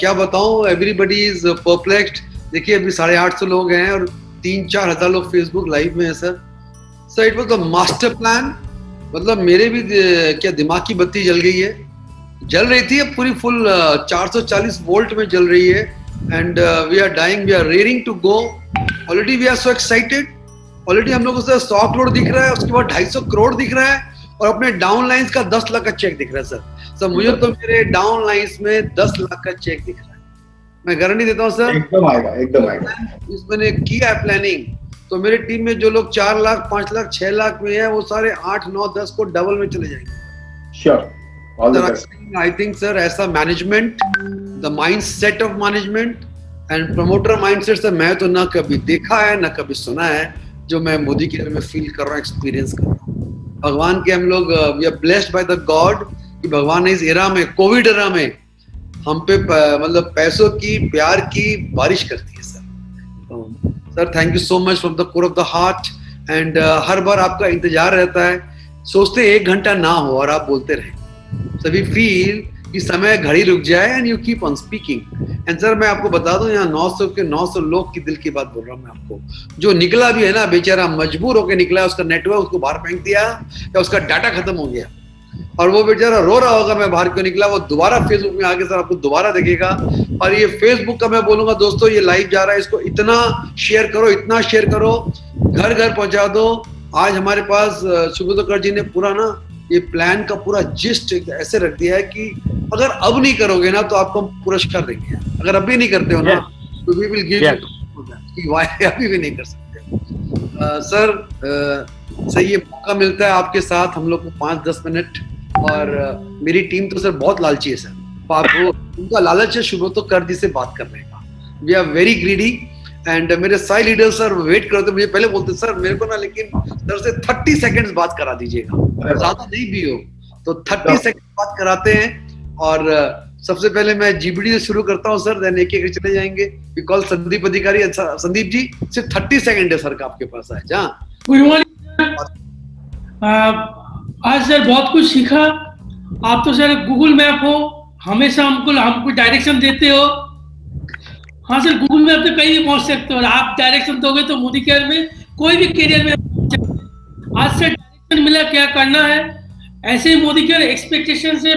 क्या बताऊं, एवरीबडी इज परप्लेक्स्ड। देखिए, अभी 850 लोग हैं और 3-4 हजार लोग फेसबुक लाइव में है sir. Sir, it was the master plan. मतलब मेरे भी क्या दिमाग की बत्ती जल गई है, जल रही थी, अब पूरी फुल 440 वोल्ट में जल रही है। And we are dying, we are raring to go. Already we are so excited. Already हम लोगों से 100 करोड़ दिख रहा है, उसके बाद 250 करोड़ दिख रहा है, और अपने डाउन लाइन्स का 10 लाख का चेक दिख रहा है सर। मुझे तो मेरे डाउन लाइन्स में 10 लाख का चेक दिख रहा है। मैं गारंटी देता हूँ सर, एकदम आएगा, एकदम आएगा। मैंने किया है प्लानिंग, तो मेरे टीम में जो लोग 4 लाख, 5 लाख, 6 लाख में है, वो सारे 8, 9, 10 को डबल में चले जाएंगे। Sure, all the best. I think sir, ऐसा management, the mind set of management and promoter mindset से मैं तो ना कभी देखा है ना कभी सुना है, जो मैं मोदी के बारे में फील कर रहा हूँ, एक्सपीरियंस कर रहा हूँ। भगवान के हम लोग, we are blessed by the God, कि भगवान ने इस एरा में, कोविड एरा में, हम पे मतलब पैसों की, प्यार की बारिश करती है sir. Sir, thank you so much from the core of the heart. And हर बार आपका इंतजार रहता है, सोचते 1 घंटा ना हो और आप बोलते रहे। सभी फील कि समय घड़ी रुक जाए and you keep on speaking. And sir, मैं आपको बता दूं, यहाँ 900 लोग की दिल की बात बोल रहा हूँ मैं आपको। जो निकला भी है ना, बेचारा मजबूर होकर निकला, उसका नेटवर्क उसको बाहर फेंक दिया या उसका डाटा खत्म हो गया, और वो बेचारा रो रहा होगा मैं बाहर क्यों निकला। वो दोबारा फेसबुक में आके सर आपको दोबारा देखेगा। और ये फेसबुक का मैं बोलूंगा दोस्तों, ये लाइव जा रहा है, इसको इतना शेयर करो, इतना शेयर करो, घर घर पहुंचा दो। आज हमारे पास सुब्रत जी ने पूरा ना ये प्लान का पूरा जिस्ट ऐसे रख दिया है कि अगर अब नहीं करोगे ना तो आपको हम पुरस्कार देंगे। अगर अभी नहीं करते हो ना तो वी विल गिव यू, अभी भी नहीं कर सकते। सर, सही ये मौका मिलता है आपके साथ हम लोग को 5-10 मिनट, और मेरी टीम तो सर बहुत लालची है सर। आपको उनका लालच है सुब्रत कर से बात करने का। We are very greedy. And मेरे साइड लीडर सर वेट करते, मुझे पहले बोलते सर मेरे को ना, लेकिन सर से 30 सेकंड्स बात करा दीजिएगा, ज्यादा नहीं भी हो तो 30 सेकंड बात कराते हैं। और सबसे पहले मैं जीबीडी से शुरू करता हूं सर, देन एक चले जाएंगे। वी कॉल संदीप अधिकारी। संदीप जी, सिर्फ 30 सेकंड है सर का आपके पास है। जहाँ गुड मॉर्निंग। आज सर बहुत कुछ सीखा। आप तो सर गूगल मैप हो, हमेशा हमको डायरेक्शन देते हो। हाँ सर, गूगल में अब तो कहीं भी पहुंच सकते हो। आप डायरेक्शन दोगे तो मोदी केयर में कोई भी करियर में आज से डायरेक्शन मिला क्या करना है, ऐसे ही मोदी केयर एक्सपेक्टेशन से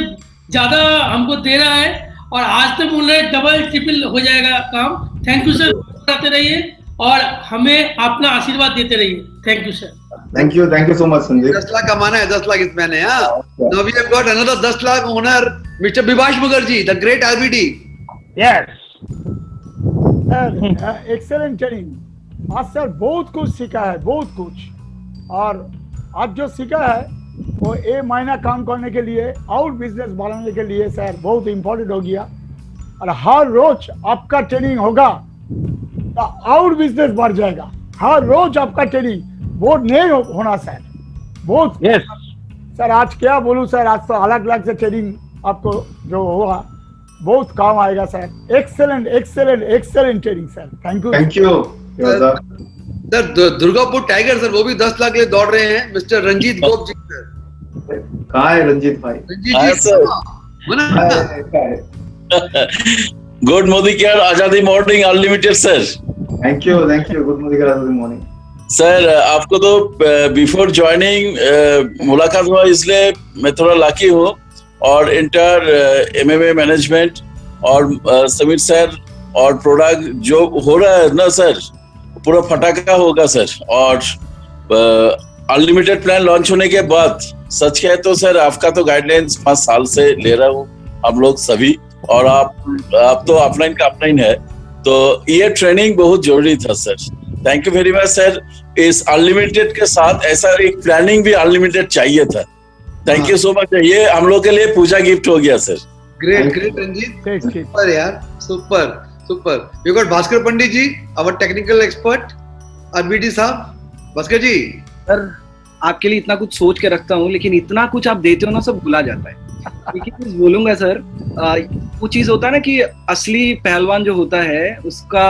ज्यादा हमको दे रहा है और आज तक बोल रहे डबल ट्रिपल हो जाएगा काम। थैंक यू सर, आते रहिए और हमें अपना आशीर्वाद देते रहिए। Thank you sir. Thank you so much Sandeep. 10 lakh कमाना है, 10 लाख इसमें है। Now we have got another 10 lakh owner, Mr. Bibhash Mukherjee, the great RBD. Yes. Excellent training. आज सर बहुत कुछ सीखा है, बहुत कुछ। और आज जो सीखा है वो ए महीना काम करने के लिए और बिजनेस बढ़ाने के लिए सर बहुत इम्पोर्टेंट हो गया। और हर रोज आपका ट्रेनिंग होगा तो और बिजनेस बढ़ जाएगा। हर रोज आपका ट्रेनिंग वो नहीं होना सर, बहुत Yes. सर आज क्या बोलूं सर, आज तो अलग अलग से ट्रेनिंग आपको जो होगा बहुत काम आएगा sir. Excellent excellent excellent training sir. Thank you. Sir Durgapur tiger sir वो भी 10 लाख के लिए दौड़ रहे हैं, मिस्टर रंजीत गोप जी सर। कहाँ है रंजीत भाई? रंजीत जी सर। गुड मोदी केयर आजादी morning unlimited sir. Thank you good morning. Sir आपको तो बिफोर ज्वाइनिंग मुलाकात हुआ, इसलिए मैं थोड़ा लाकी हूँ। और इंटर MMA मैनेजमेंट और समीर सर और प्रोडक्ट जो हो रहा है ना सर, पूरा फटाका होगा सर। और अनलिमिटेड प्लान लॉन्च होने के बाद सच कहे तो सर आपका तो गाइडलाइंस 5 साल से ले रहा हूँ हम लोग सभी, और आप तो ऑफलाइन का ऑफलाइन है, तो ये ट्रेनिंग बहुत जरूरी था sir. Thank you very much sir. इस अनलिमिटेड के साथ ऐसा एक प्लानिंग भी अनलिमिटेड चाहिए था। Thank you so much. ये हम लोग के लिए पूजा गिफ्ट हो गया सर। ग्रेट रंजीत, सुपर यार, super. You got Bhaskar Pandit ji, our technical expert RBD साहब। भास्कर जी सर आपके लिए इतना कुछ सोच के रखता हूँ, लेकिन इतना कुछ आप देते हो ना सब भुला जाता है। लेकिन कुछ बोलूंगा सर, वो चीज होता है ना कि असली पहलवान जो होता है उसका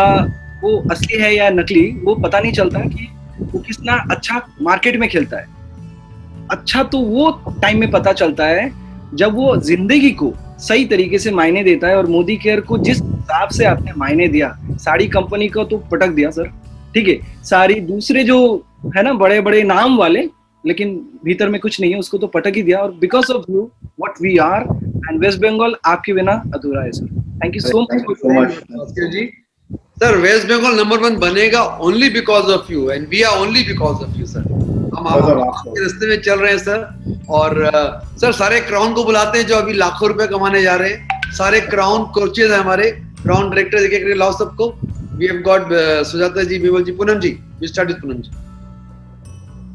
वो असली है या नकली वो पता नहीं चलता कि वो कितना अच्छा मार्केट में खेलता है। अच्छा तो वो टाइम में पता चलता है जब वो जिंदगी को सही तरीके से मायने देता है। और मोदी केयर को जिस हिसाब से आपने मायने दिया, साड़ी कंपनी को तो पटक दिया सर, ठीक है। सारी दूसरे जो है ना बड़े बड़े नाम वाले, लेकिन भीतर में कुछ नहीं है, उसको तो पटक ही दिया। और because of you what we are and West Bengal आपके बिना अधूरा है sir. Thank you so much Bhaskar ji. Sir West Bengal number 1 बनेगा only because of you and we are only because of you sir. हम आपके रास्ते में चल रहे हैं सर। और सर सारे क्राउन को बुलाते हैं जो अभी लाखों रुपए कमाने जा रहे हैं। सारे क्राउन कोचेज हैं हमारे, क्राउन डायरेक्टर एक एक लाओ सबको। We have got Sujata ji, Vimal ji, Poonam ji. We start with Poonam ji.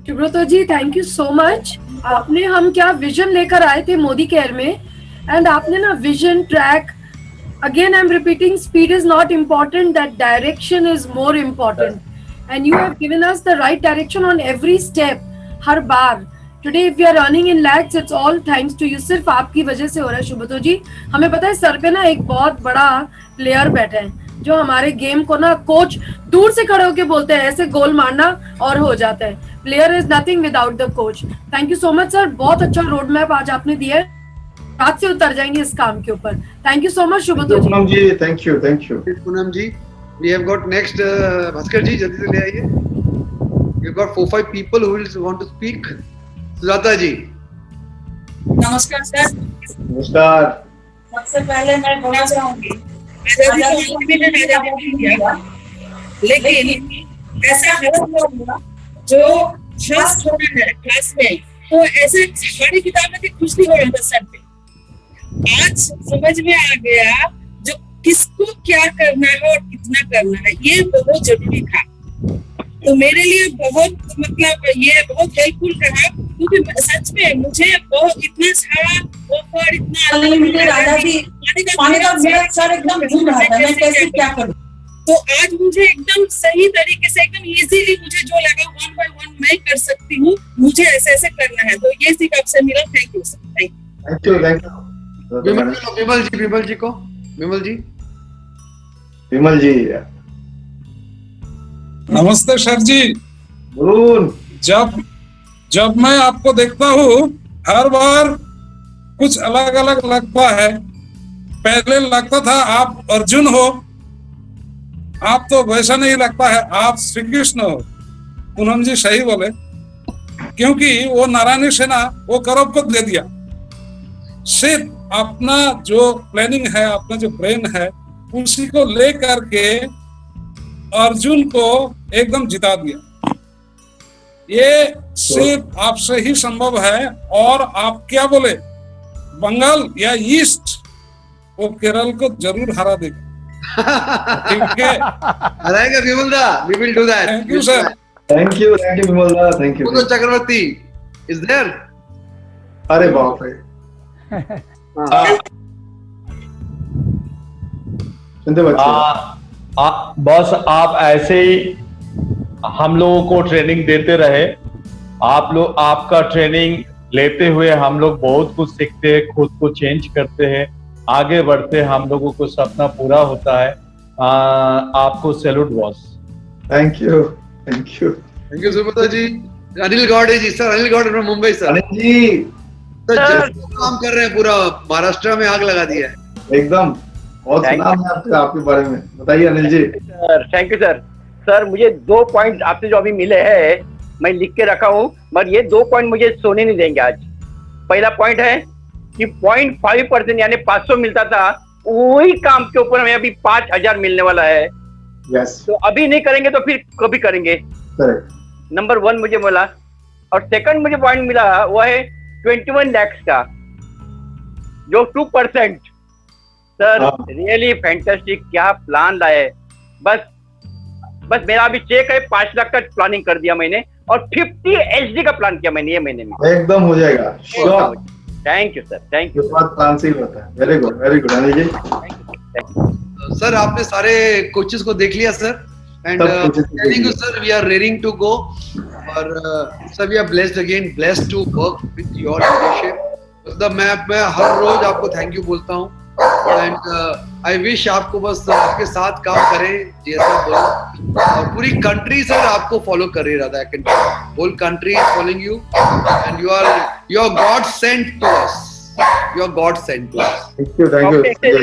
Subrato ji thank you so much. आपने हम क्या विजन लेकर आए थे मोदी केयर में, एंड आपने ना vision track, again I'm repeating, speed is not important, that direction is more important and you have given us the right direction on every step her bar. today if we are running in lakhs it's all thanks to you, सिर्फ आपकी वजह से हो रहा है सुब्रतो जी। हमें पता है सर पे ना एक बहुत बड़ा प्लेयर बैठे हैं जो हमारे गेम को ना कोच दूर से खड़े होके बोलते हैं ऐसे गोल मारना और हो जाता है। Player is nothing without the coach. Thank you so much sir, बहुत अच्छा रोड मैप आज आपने दिया है, रात से उतर जाएंगे इस काम के ऊपर। Thank you so much Subroto ji. Poonam ji thank you Poonam ji. We have got next Bhaskar ji, जल्दी से ले आइए। We have got 4-5 people who will want to speak. Sujata ji नमस्कार सर। नमस्कार। सबसे पहले मैं बोलना चाहूंगी लेकिन ऐसा हुआ जो फर्स्ट होना है क्लास में, तो ऐसे हमारी किताब में खुश नहीं हो रहा था सर पे। आज समझ में आ गया जो किसको क्या करना है और कितना करना है, ये बहुत जरूरी था। तो मेरे लिए बहुत मतलब ये बहुत हेल्पफुल रहा, क्योंकि सच में मुझे बहुत इतना सारा ऑफर, इतना अनलिमिटेड आया कि पानी का मेरा सर एकदम घूम रहा था, मैं कैसे क्या करूं। तो आज मुझे एकदम सही तरीके से एकदम इजीली मुझे जो लगा 1 by 1 मैं कर सकती हूँ, मुझे ऐसे ऐसे करना है। तो ये सीख आपसे मिला। Thank you sir. Thank you. Vimal ji नमस्ते सर जी। जब मैं आपको देखता हूँ हर बार कुछ अलग अलग लगता है। पहले लगता था आप अर्जुन हो, आप तो वैसा नहीं लगता है, आप श्री कृष्ण हो। पूनम जी सही बोले, क्योंकि वो नारायणी सेना वो कौरव को दे दिया। सिर्फ अपना जो प्लानिंग है, अपना जो ब्रेन है, उसी को ले करके अर्जुन को एकदम जिता दिया। ये सिर्फ आपसे ही संभव है। और आप क्या बोले, बंगाल या ईस्ट वो केरल को जरूर हरा देगा। ठीक है, हराएगा विमल दा, we will do that. Thank you sir. Thank you Vimal da, thank you. Mudal Chakravarti is there? अरे बाप रे, सुनते बच्चे। बस आप ऐसे ही हम लोगों को ट्रेनिंग देते रहे। आप लोग आपका ट्रेनिंग लेते हुए हम लोग बहुत कुछ सीखते हैं, खुद को चेंज करते हैं, आगे बढ़ते हैं, हम लोगों को सपना पूरा होता है। आपको salute boss. Thank you, thank you, thank you Subrata ji. Anil Gaude ji sir, Anil Gaude from Mumbai sir. Anil ji sir जबरदस्त काम कर रहे हैं, पूरा महाराष्ट्र में आग लगा दिया है एकदम। बहुत सुना है आपके बारे में, बताइए Anil ji. Thank you sir. Sir मुझे 2 पॉइंट आपसे जो अभी मिले हैं मैं लिख के रखा हूँ, मगर ये 2 पॉइंट मुझे सोने नहीं देंगे आज। पहला पॉइंट है कि 0.5% यानी 500 मिलता था, वही काम के ऊपर हमें अभी 5000 मिलने वाला है। यस। तो अभी नहीं करेंगे तो फिर कभी करेंगे। करेक्ट। नंबर 1 मुझे मिला। और सेकंड मुझे पॉइंट मिला वो है 21 लाख का जो 2%। सर रियली फैंटास्टिक, क्या प्लान लाए। बस मेरा अभी चेक है, 5 लाख का प्लानिंग कर दिया मैंने और 50 HD का प्लान किया मैंने ये महीने में। एकदम हो जाएगा, sure. Thank you sir, thank you. Plan से ही होता है। Very good, very good Anil ji. Sir आपने सारे कोचेस को देख लिया sir, and telling you sir we are raring to go. और sir we are blessed again, blessed to work with your leadership. मतलब मैं हर रोज आपको थैंक यू बोलता हूँ, एंड आई विश आपको बस आपके साथ काम करें जैसा बोलो। और पूरी कंट्री सर आपको फॉलो कर रही रहता है, whole country is following you, and you are god sent to us, you are god sent to us. Thank you, thank you.